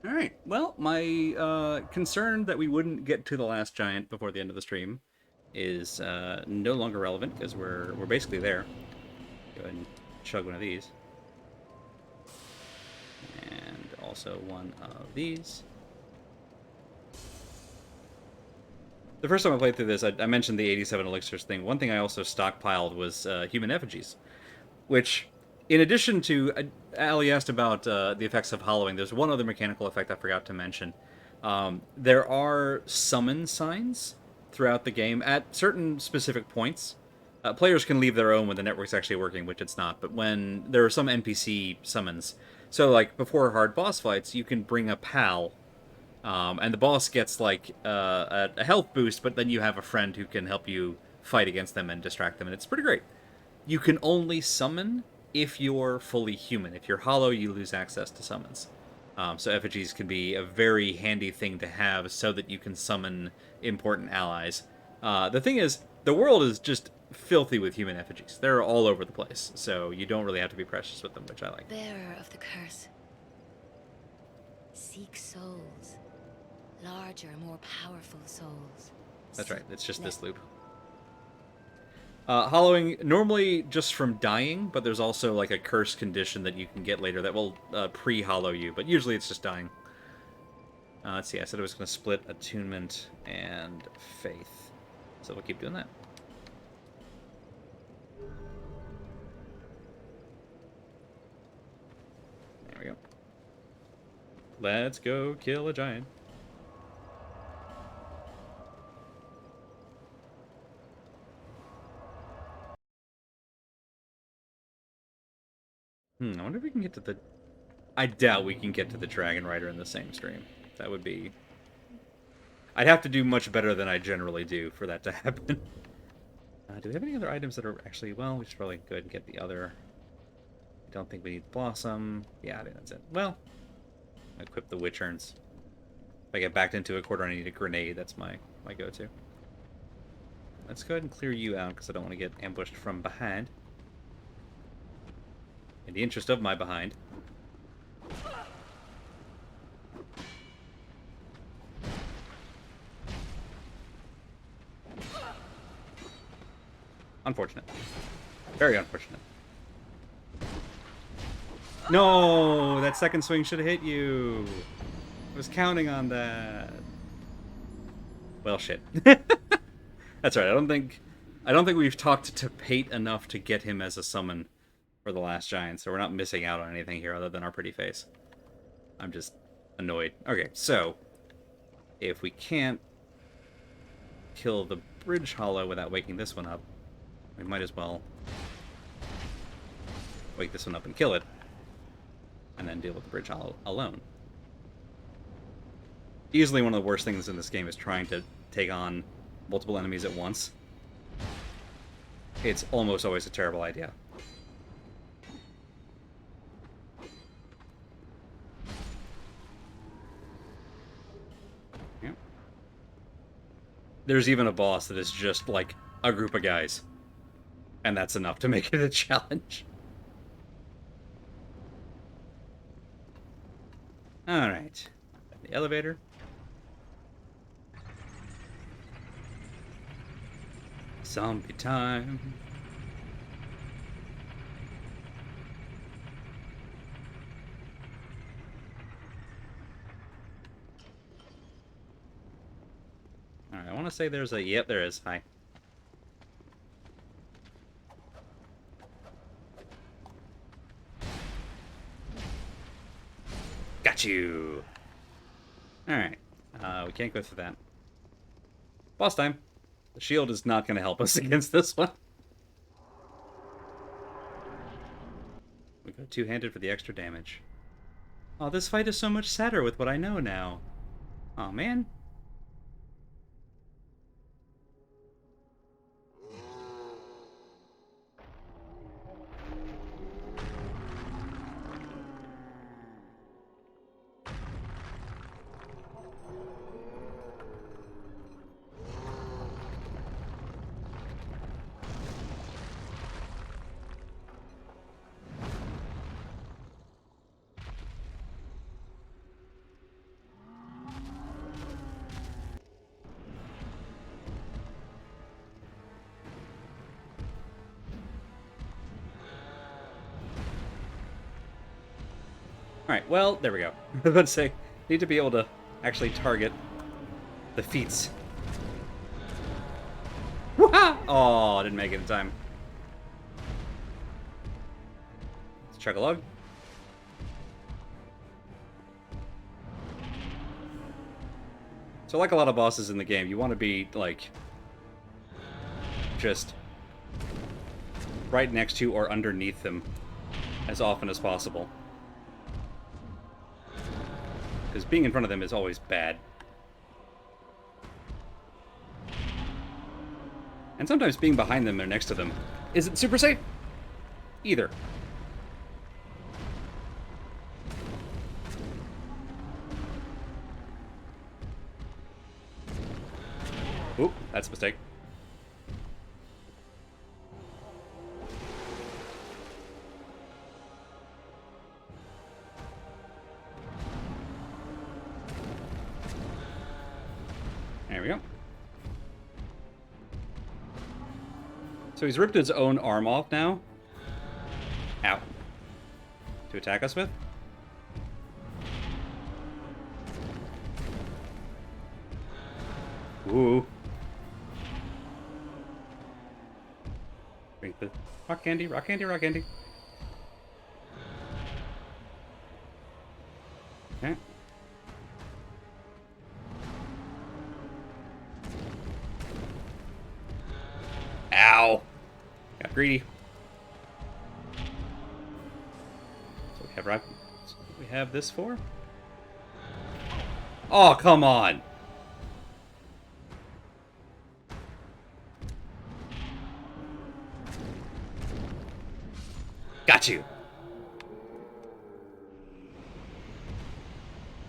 Alright, well, my concern that we wouldn't get to the last giant before the end of the stream is no longer relevant, because we're basically there. Go ahead and chug one of these. also one of these. The first time I played through this, I mentioned the 87 elixirs thing. One thing I also stockpiled was human effigies, which, in addition to... Ali asked about the effects of hollowing. There's one other mechanical effect I forgot to mention. There are summon signs throughout the game at certain specific points. Players can leave their own when the network's actually working, which it's not, but when there are some NPC summons. So, like, before hard boss fights, you can bring a pal, and the boss gets, like, a health boost, but then you have a friend who can help you fight against them and distract them, and it's pretty great. You can only summon if you're fully human. If you're hollow, you lose access to summons. So effigies can be a very handy thing to have so that you can summon important allies. The thing is, the world is just filthy with human effigies. They're all over the place, so you don't really have to be precious with them, which I like. Bearer of the curse. Seek souls. Larger, more powerful souls. That's right, it's just this loop. Hollowing, normally just from dying, but there's also like a curse condition that you can get later that will pre-hollow you, but usually it's just dying. Let's see, I said I was going to split attunement and faith, so we'll keep doing that. There we go. Let's go kill a giant. I wonder if we can get to the... I doubt we can get to the Dragon Rider in the same stream. That would be... I'd have to do much better than I generally do for that to happen. Do we have any other items that are actually... Well, we should probably go ahead and get the other... I don't think we need Blossom. Yeah, I think that's it. Well, equip the Witch Urns. If I get backed into a quarter, I need a grenade. That's my go-to. Let's go ahead and clear you out, because I don't want to get ambushed from behind. In the interest of my behind. Unfortunate. Very unfortunate. No! That second swing should have hit you! I was counting on that. Well, shit. That's right, I don't think we've talked to Pate enough to get him as a summon for the last giant, so we're not missing out on anything here other than our pretty face. I'm just annoyed. Okay, so if we can't kill the bridge hollow without waking this one up, we might as well wake this one up and kill it, and then deal with the bridge hollow alone. Easily one of the worst things in this game is trying to take on multiple enemies at once. It's almost always a terrible idea. There's even a boss that is just, like, a group of guys. And that's enough to make it a challenge. Alright. The elevator. Zombie time. Alright, I want to say there's a... Yep, there is. Hi. Got you! Alright. We can't go through that. Boss time. The shield is not going to help us against this one. We got two-handed for the extra damage. Oh, this fight is so much sadder with what I know now. Oh, man. Alright, well, there we go. I was about to say, need to be able to actually target the feats. Wah! Oh, didn't make it in time. Let's chug a lug. So like a lot of bosses in the game, you want to be, like, just right next to or underneath them as often as possible. Because being in front of them is always bad. And sometimes being behind them or next to them isn't super safe either. Oop, that's a mistake. There we go. So he's ripped his own arm off now. Ow. To attack us with? Ooh. Drink the rock candy, rock candy, rock candy. Okay. Ow! Got greedy. So we have rock. So what do we have this for? Oh, come on! Got you!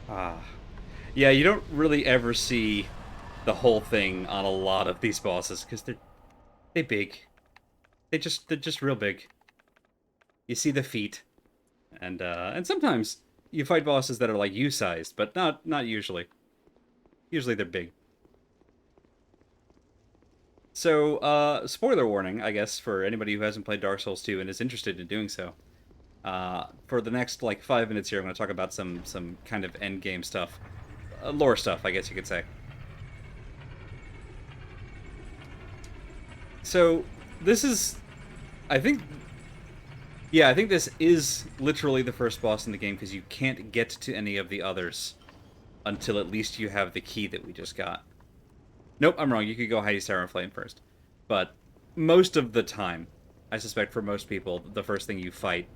Ah. Yeah, you don't really ever see the whole thing on a lot of these bosses, because they're big. They're just real big. You see the feet. And sometimes you fight bosses that are like you-sized, but not usually. Usually they're big. So, spoiler warning, I guess, for anybody who hasn't played Dark Souls 2 and is interested in doing so. For the next, like, 5 minutes here, I'm going to talk about some kind of endgame stuff. Lore stuff, I guess you could say. So, this is... I think this is literally the first boss in the game, because you can't get to any of the others until at least you have the key that we just got. Nope, I'm wrong. You could go Heidi's Tower of Flame first. But most of the time, I suspect for most people, the first thing you fight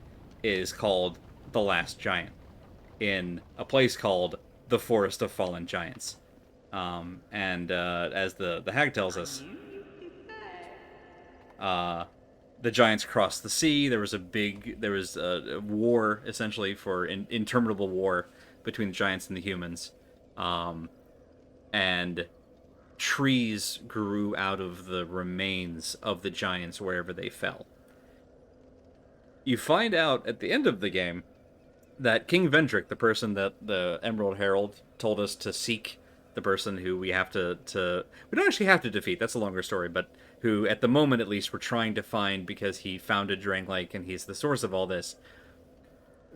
is called the Last Giant, in a place called the Forest of Fallen Giants. As the hag tells us, the giants crossed the sea. There was a war, essentially, for interminable war between the giants and the humans. And trees grew out of the remains of the giants wherever they fell. You find out at the end of the game that King Vendrick, the person that the Emerald Herald told us to seek, the person who we have to we don't actually have to defeat, that's a longer story, but who at the moment at least we're trying to find because he founded Drang Lake and he's the source of all this.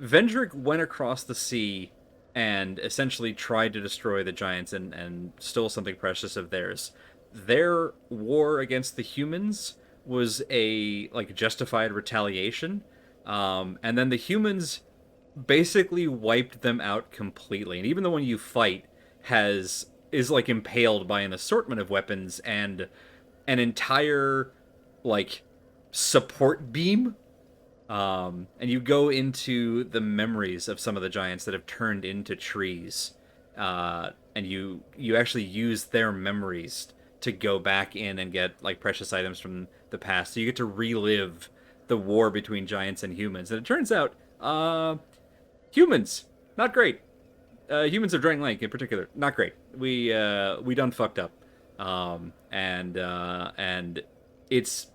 Vendrick went across the sea and essentially tried to destroy the giants and stole something precious of theirs. Their war against the humans was a justified retaliation, and then the humans basically wiped them out completely. And even the one you fight is impaled by an assortment of weapons and an entire support beam. And you go into the memories of some of the giants that have turned into trees, and you actually use their memories to go back in and get precious items from the past. So you get to relive the war between giants and humans. And it turns out, humans, not great. Humans of Drang Lake in particular, not great. We done fucked up, and it's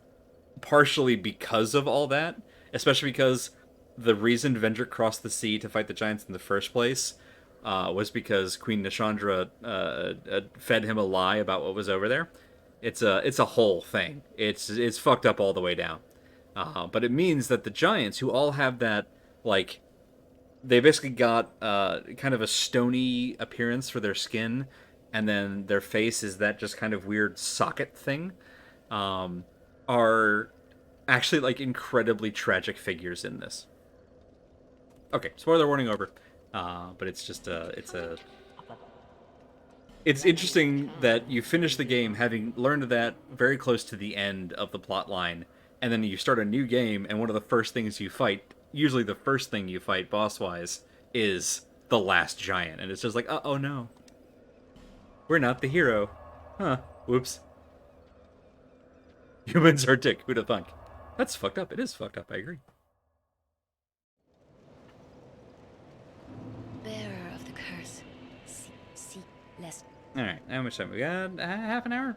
partially because of all that. Especially because the reason Vendrick crossed the sea to fight the giants in the first place was because Queen Nishandra fed him a lie about what was over there. It's a whole thing. It's fucked up all the way down. But it means that the giants, who all have that they basically got kind of a stony appearance for their skin, and then their face is that just kind of weird socket thing. Are actually like incredibly tragic figures in this. Okay, spoiler warning over. But it's just it's interesting that you finish the game having learned that very close to the end of the plot line, and then you start a new game, and one of the first things you fight, usually the first thing you fight boss wise, is the last giant, and it's just like, oh no, we're not the hero, huh? Whoops. Humans are dick. Who'da thunk? That's fucked up. It is fucked up. I agree. Bearer of the curse. See less. All right, how much time we got? Half an hour.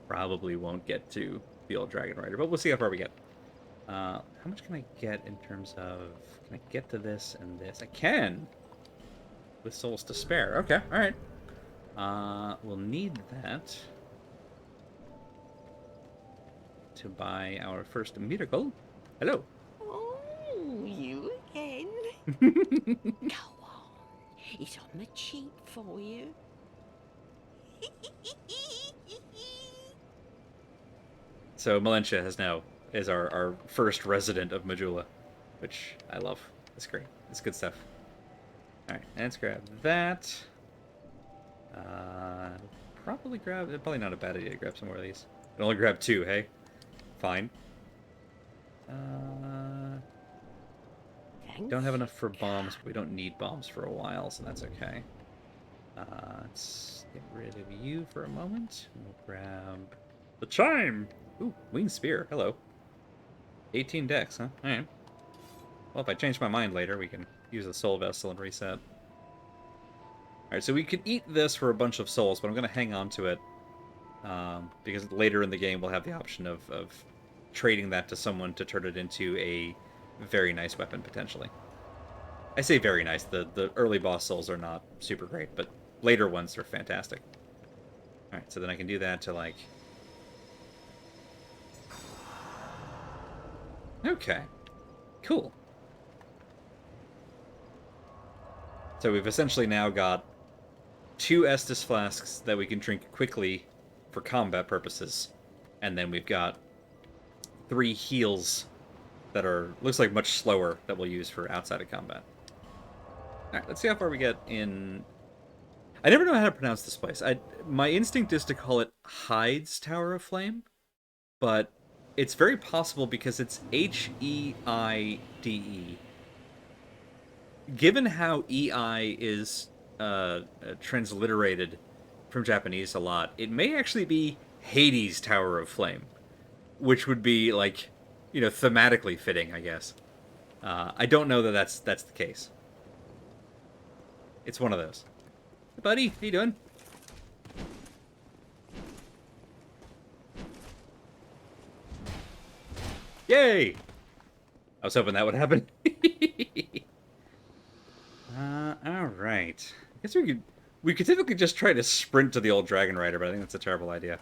Probably won't get to the old Dragon Rider, but we'll see how far we get. How much can I get in terms of... Can I get to this and this? I can! With souls to spare. Okay, alright. We'll need that to buy our first miracle. Hello. Oh, you again? Go on. It's on the cheap for you. So Melentia is our first resident of Majula, which I love. It's great. It's good stuff. Alright, let's grab that. Probably not a bad idea to grab some more of these. I can only grab 2, hey? Fine. Don't have enough for bombs, but we don't need bombs for a while, so that's okay. Let's get rid of you for a moment. We'll grab the chime! Ooh, winged spear. Hello. 18 decks, huh? Alright. Well, if I change my mind later, we can use the soul vessel and reset. Alright, so we could eat this for a bunch of souls, but I'm going to hang on to it. Because later in the game, we'll have the option of trading that to someone to turn it into a very nice weapon, potentially. I say very nice. The early boss souls are not super great, but later ones are fantastic. Alright, so then I can do that to, like... Okay. Cool. So we've essentially now got 2 Estus flasks that we can drink quickly for combat purposes. And then we've got 3 heals that are, looks like much slower, that we'll use for outside of combat. Alright, let's see how far we get in... I never know how to pronounce this place. My instinct is to call it Hyde's Tower of Flame, but it's very possible because it's H-E-I-D-E. Given how E-I is transliterated from Japanese a lot, it may actually be Hades' Tower of Flame, which would be, like, you know, thematically fitting, I guess. I don't know that that's the case. It's one of those. Hey, buddy, how you doing? Yay! I was hoping that would happen. Alright. I guess we could typically just try to sprint to the old Dragon Rider, but I think that's a terrible idea.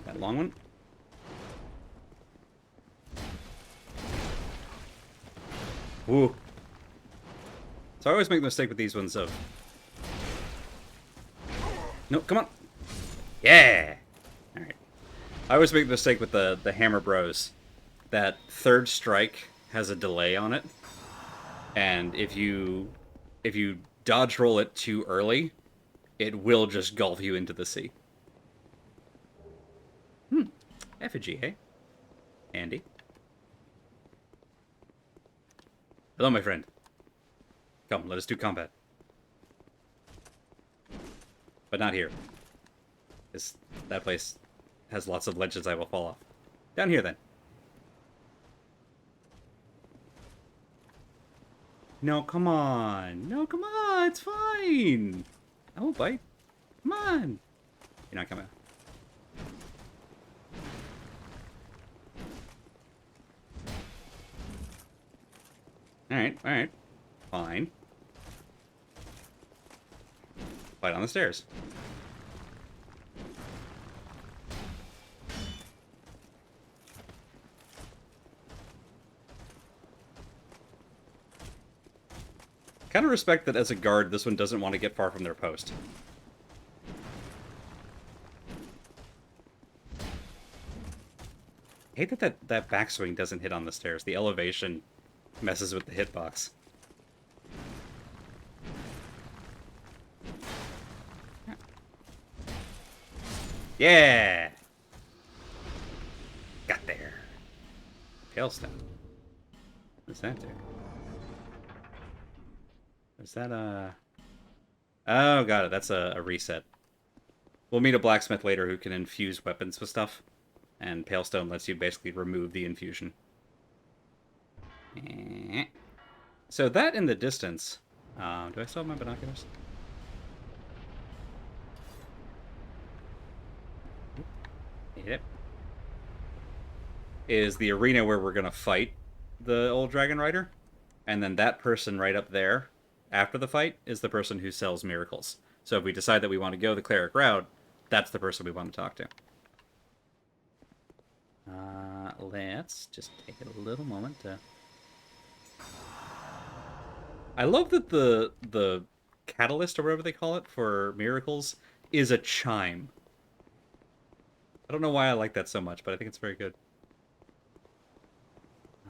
That long one. Woo. So I always make the mistake with these ones of... No, come on. Yeah! Alright. I always make the mistake with the Hammer Bros. That third strike has a delay on it. And if you dodge roll it too early, it will just gulp you into the sea. Effigy, hey? Andy. Hello, my friend. Come, let us do combat. But not here. Because that place has lots of ledges I will fall off. Down here, then. No, come on. No, come on. It's fine. I won't bite. Come on. You're not coming. Alright, alright. Fine. Fight on the stairs. Kind of respect that as a guard, this one doesn't want to get far from their post. I hate that backswing doesn't hit on the stairs. The elevation messes with the hitbox. Yeah! Got there. Hailstone. What's that do? Is that a... Oh, got it. That's a reset. We'll meet a blacksmith later who can infuse weapons with stuff. And Palestone lets you basically remove the infusion. So that in the distance... do I still have my binoculars? Yep. Is the arena where we're going to fight the old Dragon Rider. And then that person right up there, after the fight, is the person who sells miracles. So if we decide that we want to go the cleric route, that's the person we want to talk to. Let's just take a little moment to... I love that the catalyst, or whatever they call it, for miracles is a chime. I don't know why I like that so much, but I think it's very good.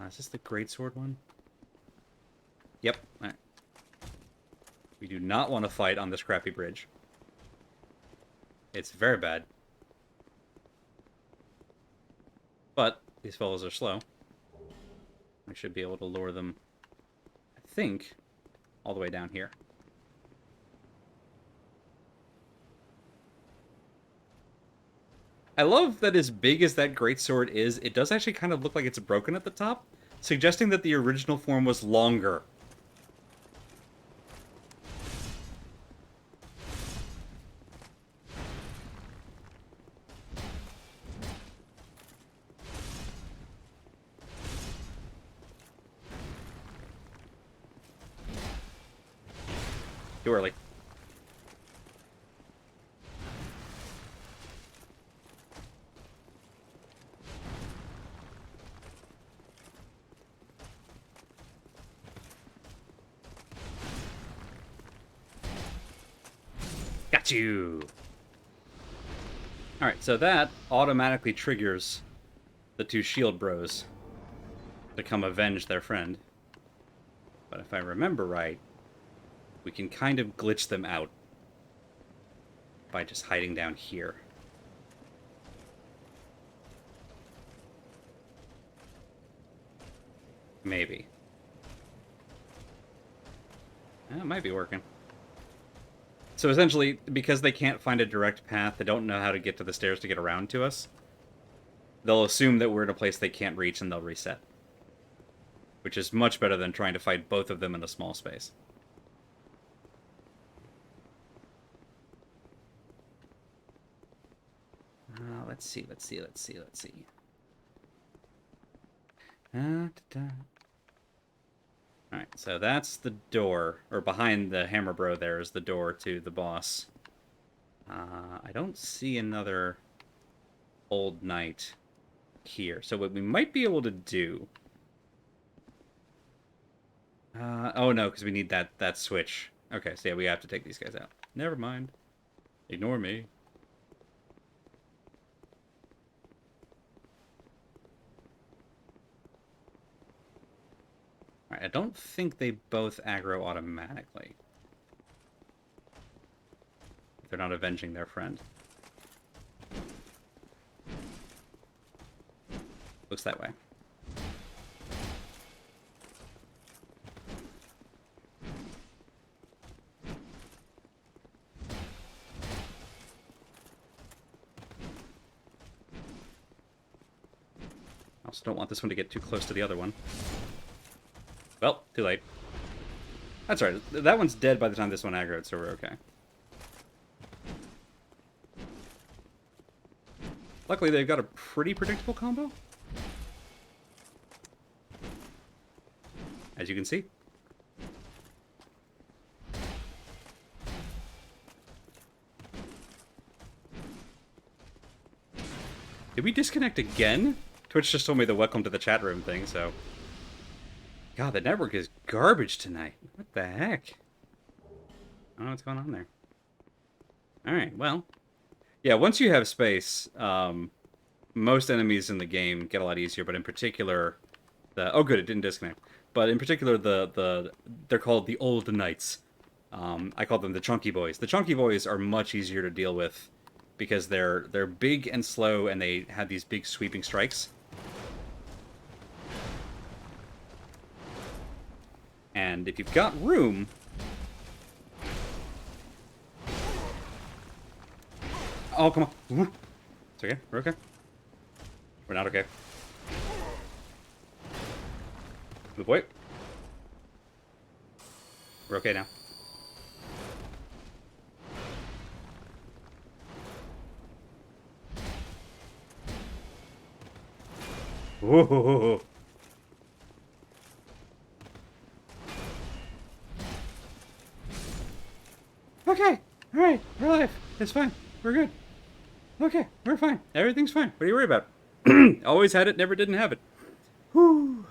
Is this the greatsword one? Yep. All right. We do not want to fight on this crappy bridge. It's very bad. But these fellows are slow. We should be able to lure them, I think, all the way down here. I love that as big as that greatsword is, it does actually kind of look like it's broken at the top, suggesting that the original form was longer. Too early. Got you! Alright, so that automatically triggers the two shield bros to come avenge their friend. But if I remember right, we can kind of glitch them out by just hiding down here. Maybe. That might be working. So essentially, because they can't find a direct path, they don't know how to get to the stairs to get around to us, they'll assume that we're in a place they can't reach and they'll reset. Which is much better than trying to fight both of them in a small space. Let's see. Alright, so that's the door, or behind the hammer bro there is the door to the boss. I don't see another old knight here. So what we might be able to do... oh no, because we need that switch. Okay, so yeah, we have to take these guys out. Never mind. Ignore me. I don't think they both aggro automatically. If they're not avenging their friend. Looks that way. I also don't want this one to get too close to the other one. Well, too late. That's right. That one's dead by the time this one aggroed, so we're okay. Luckily, they've got a pretty predictable combo. As you can see, Did we disconnect again? Twitch just told me the welcome to the chat room thing, so... God, the network is garbage tonight. What the heck? I don't know what's going on there. Alright, well... Yeah, once you have space, most enemies in the game get a lot easier, but in particular... Oh good, it didn't disconnect. But in particular, they're called the Old Knights. I call them the Chunky Boys. The Chunky Boys are much easier to deal with because they're big and slow, and they have these big sweeping strikes. And if you've got room... Oh, come on. It's okay. We're okay. We're not okay. Good boy. We're okay now. Whoa. Okay. Alright. We're alive. It's fine. We're good. Okay. We're fine. Everything's fine. What are you worried about? Always had it, never didn't have it. Whew.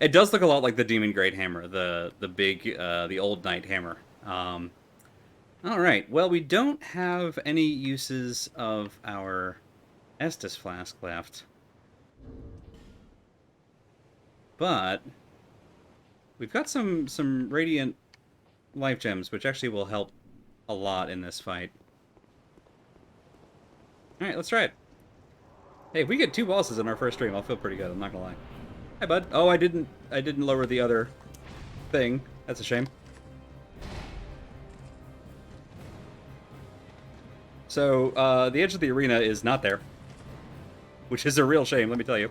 It does look a lot like the Demon Great Hammer, the big, the old knight hammer. Alright, well, we don't have any uses of our Estus flask left. But we've got some Radiant Life Gems, which actually will help a lot in this fight. Alright, let's try it. Hey, if we get 2 bosses in our first stream, I'll feel pretty good, I'm not gonna lie. Hi, bud. Oh, I didn't lower the other thing. That's a shame. So, the edge of the arena is not there. Which is a real shame, let me tell you.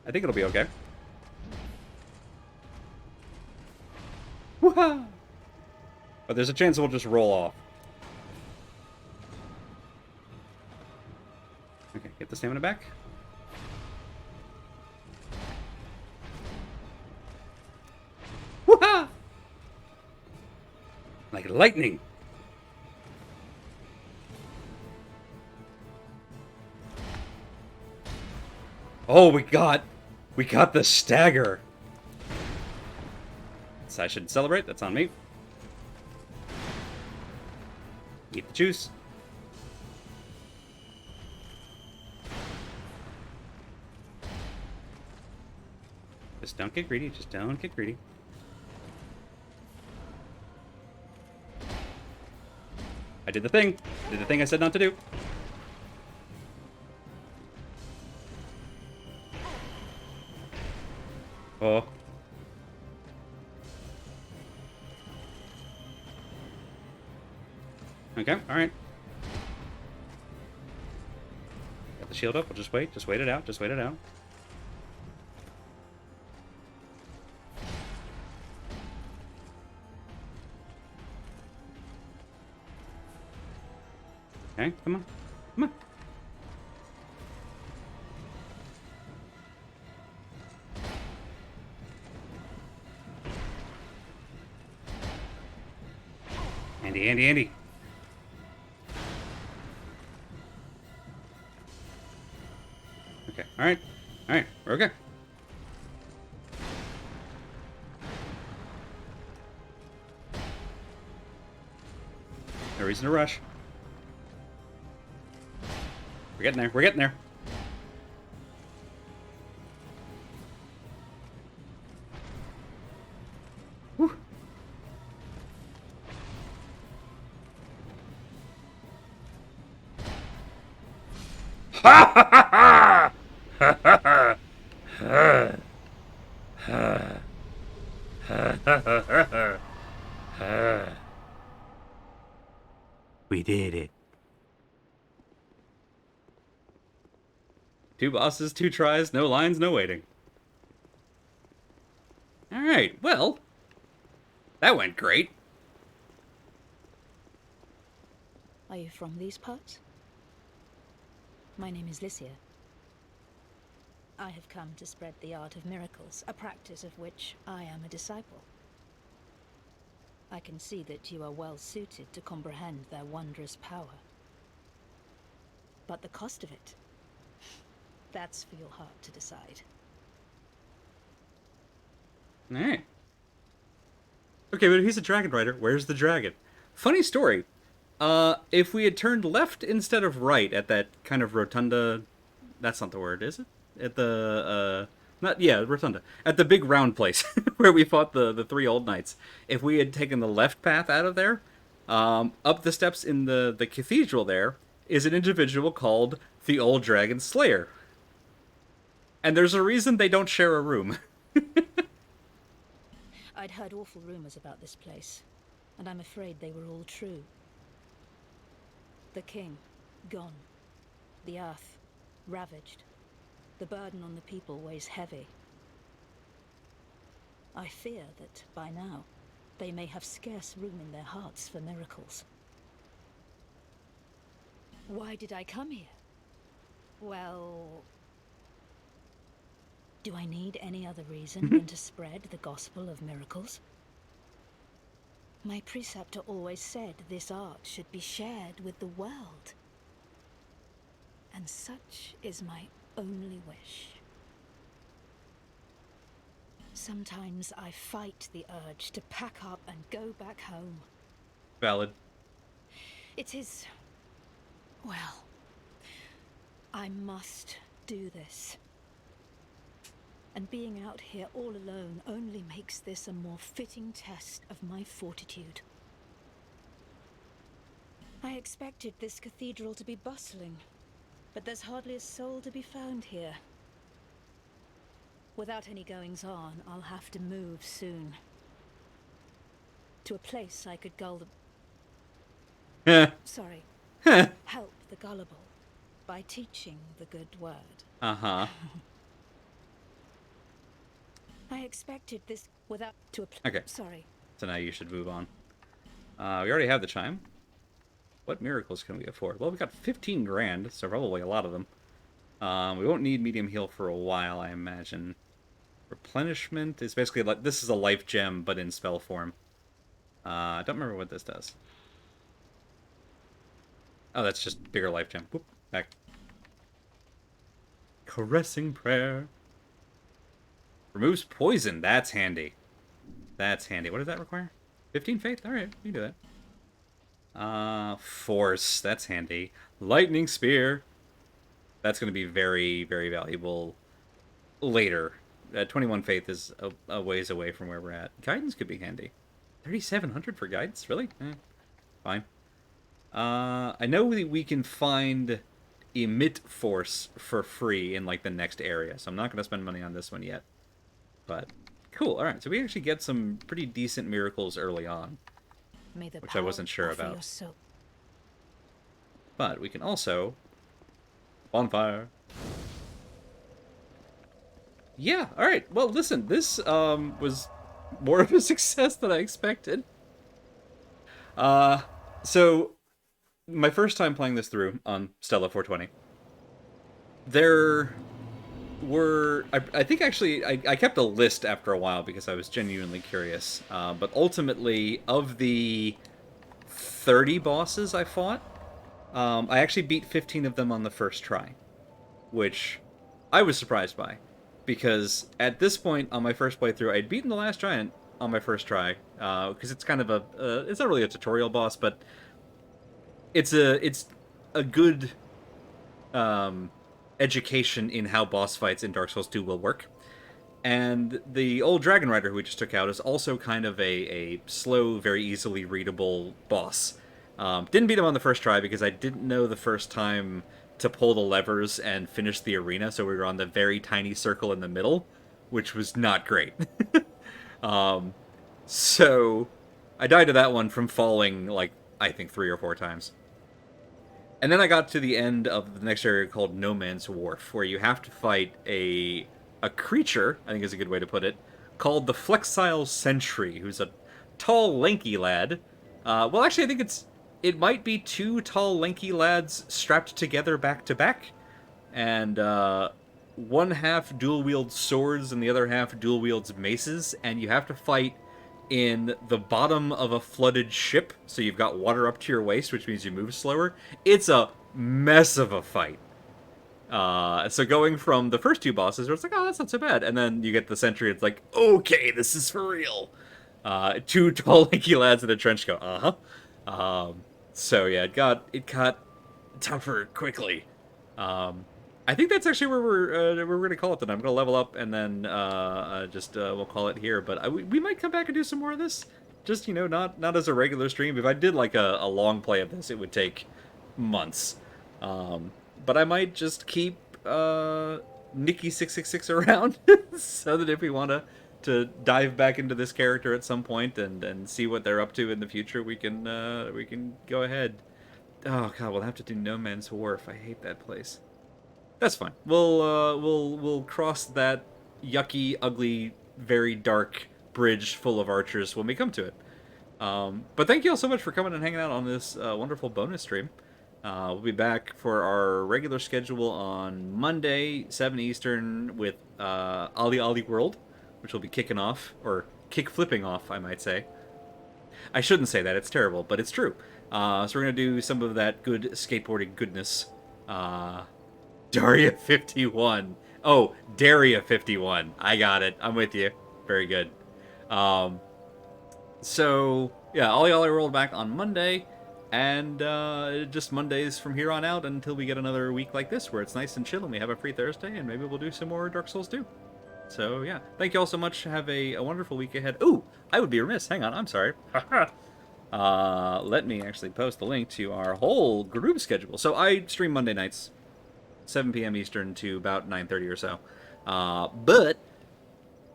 I think it'll be okay. Woo-ha! But there's a chance we'll just roll off. Okay, get the stamina back. Woo-ha! Like lightning. Oh, we got the stagger. So I should celebrate. That's on me. Eat the juice. Just don't get greedy. Just don't get greedy. I did the thing. I did the thing I said not to do. Oh. Okay, alright. Got the shield up, we'll just wait. Just wait it out, just wait it out. Okay, come on. Come on. Andy. Okay, alright. Alright, we're okay. No reason to rush. We're getting there. We're getting there. Whew. Ha ha ha ha! We did it. 2 bosses, 2 tries, no lines, no waiting. Alright, well, that went great. Are you from these parts? My name is Lycia. I have come to spread the art of miracles, a practice of which I am a disciple. I can see that you are well suited to comprehend their wondrous power. But the cost of it, that's for your heart to decide. Alright. Okay, but if he's a dragon rider, where's the dragon? Funny story. If we had turned left instead of right at that kind of rotunda... That's not the word, is it? At the, rotunda. At the big round place where we fought the three old knights. If we had taken the left path out of there, up the steps in the cathedral there is an individual called the Old Dragon Slayer. And there's a reason they don't share a room. I'd heard awful rumors about this place, and I'm afraid they were all true. The king, gone. The earth, ravaged. The burden on the people weighs heavy. I fear that, by now, they may have scarce room in their hearts for miracles. Why did I come here? Well... do I need any other reason than to spread the gospel of miracles? My preceptor always said this art should be shared with the world. And such is my only wish. Sometimes I fight the urge to pack up and go back home. Valid. It is... well, I must do this. And being out here all alone only makes this a more fitting test of my fortitude. I expected this cathedral to be bustling, but there's hardly a soul to be found here. Without any goings-on, I'll have to move soon. To a place I could gull the... Sorry. Help the gullible by teaching the good word. Uh-huh. I expected this without to Okay. Sorry. So now you should move on. We already have the chime. What miracles can we afford? Well, we got 15 grand, so probably a lot of them. We won't need medium heal for a while, I imagine. Replenishment is basically like this is a life gem, but in spell form. I don't remember what this does. Oh, that's just bigger life gem. Whoop, back. Caressing prayer. Removes poison. That's handy. That's handy. What does that require? 15 faith? Alright, we can do that. Force. That's handy. Lightning spear. That's going to be very, very valuable later. 21 faith is a ways away from where we're at. Guidance could be handy. 3,700 for guidance? Really? Fine. I know that we can find emit force for free in like the next area, so I'm not going to spend money on this one yet. But cool. All right, so we actually get some pretty decent miracles early on, which I wasn't sure about. But we can also bonfire. Yeah. All right. Well, listen. This was more of a success than I expected. So my first time playing this through on Stella 420, there were, I think actually, I kept a list after a while because I was genuinely curious. But ultimately, of the 30 bosses I fought, I actually beat 15 of them on the first try, which I was surprised by. Because at this point on my first playthrough, I'd beaten the last giant on my first try, because it's kind of it's not really a tutorial boss, but it's a good education in how boss fights in Dark Souls 2 will work. And the old Dragon Rider who we just took out is also kind of a slow, very easily readable boss. Didn't beat him on the first try because I didn't know the first time to pull the levers and finish the arena, so we were on the very tiny circle in the middle, which was not great. So I died to that one from falling, like, I think 3 or 4 times. And then I got to the end of the next area called No Man's Wharf, where you have to fight a creature, I think is a good way to put it, called the Flexile Sentry, who's a tall, lanky lad. Well, actually, I think it might be 2 tall, lanky lads strapped together back to back. And one half dual wields swords and the other half dual wields maces, and you have to fight in the bottom of a flooded ship, so you've got water up to your waist, which means you move slower. It's a mess of a fight. So going from the first two bosses, where it's like, oh, that's not so bad, and then you get the sentry, it's like, okay, this is for real. Two tall, lanky lads in a trench coat. So yeah, it got tougher quickly. I think that's actually where we're gonna call it. Then I'm gonna level up, and then we'll call it here. But we might come back and do some more of this. Just not as a regular stream. If I did like a long play of this, it would take months. But I might just keep Nickie666 around so that if we want to dive back into this character at some point and see what they're up to in the future, we can go ahead. Oh god, we'll have to do No Man's Wharf. I hate that place. That's fine. We'll cross that yucky, ugly, very dark bridge full of archers when we come to it. But thank you all so much for coming and hanging out on this wonderful bonus stream. We'll be back for our regular schedule on Monday, 7 Eastern, with Ali Ali World, which will be kicking off, or kick-flipping off, I might say. I shouldn't say that, it's terrible, but it's true. So we're going to do some of that good skateboarding goodness. Daria 51. Oh, Daria 51. I got it. I'm with you. Very good. So, yeah, Ali Ali World back on Monday. And just Mondays from here on out until we get another week like this where it's nice and chill and we have a free Thursday, and maybe we'll do some more Dark Souls 2. So, yeah. Thank you all so much. Have a wonderful week ahead. Ooh, I would be remiss. Hang on. I'm sorry. Let me actually post the link to our whole group schedule. So I stream Monday nights, 7 p.m. Eastern to about 9:30 or so. But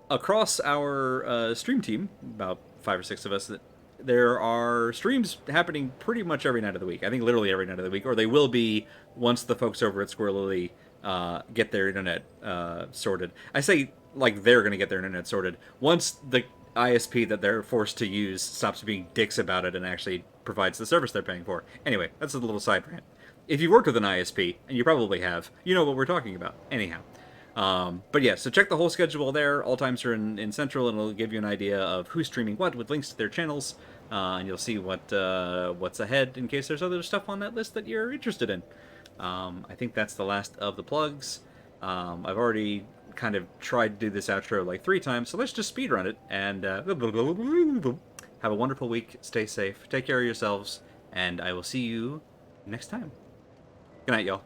across our stream team, about 5 or 6 of us, there are streams happening pretty much every night of the week. I think literally every night of the week, or they will be once the folks over at Squirrel Lily get their internet sorted. I say like they're going to get their internet sorted. Once the ISP that they're forced to use stops being dicks about it and actually provides the service they're paying for. Anyway, that's a little side rant. If you've worked with an ISP, and you probably have, you know what we're talking about. Anyhow. But yeah, so check the whole schedule there. All times are in Central, and it'll give you an idea of who's streaming what with links to their channels. And you'll see what's ahead in case there's other stuff on that list that you're interested in. I think that's the last of the plugs. I've already kind of tried to do this outro like 3 times, so let's just speedrun it. And have a wonderful week. Stay safe. Take care of yourselves. And I will see you next time. Good night, y'all.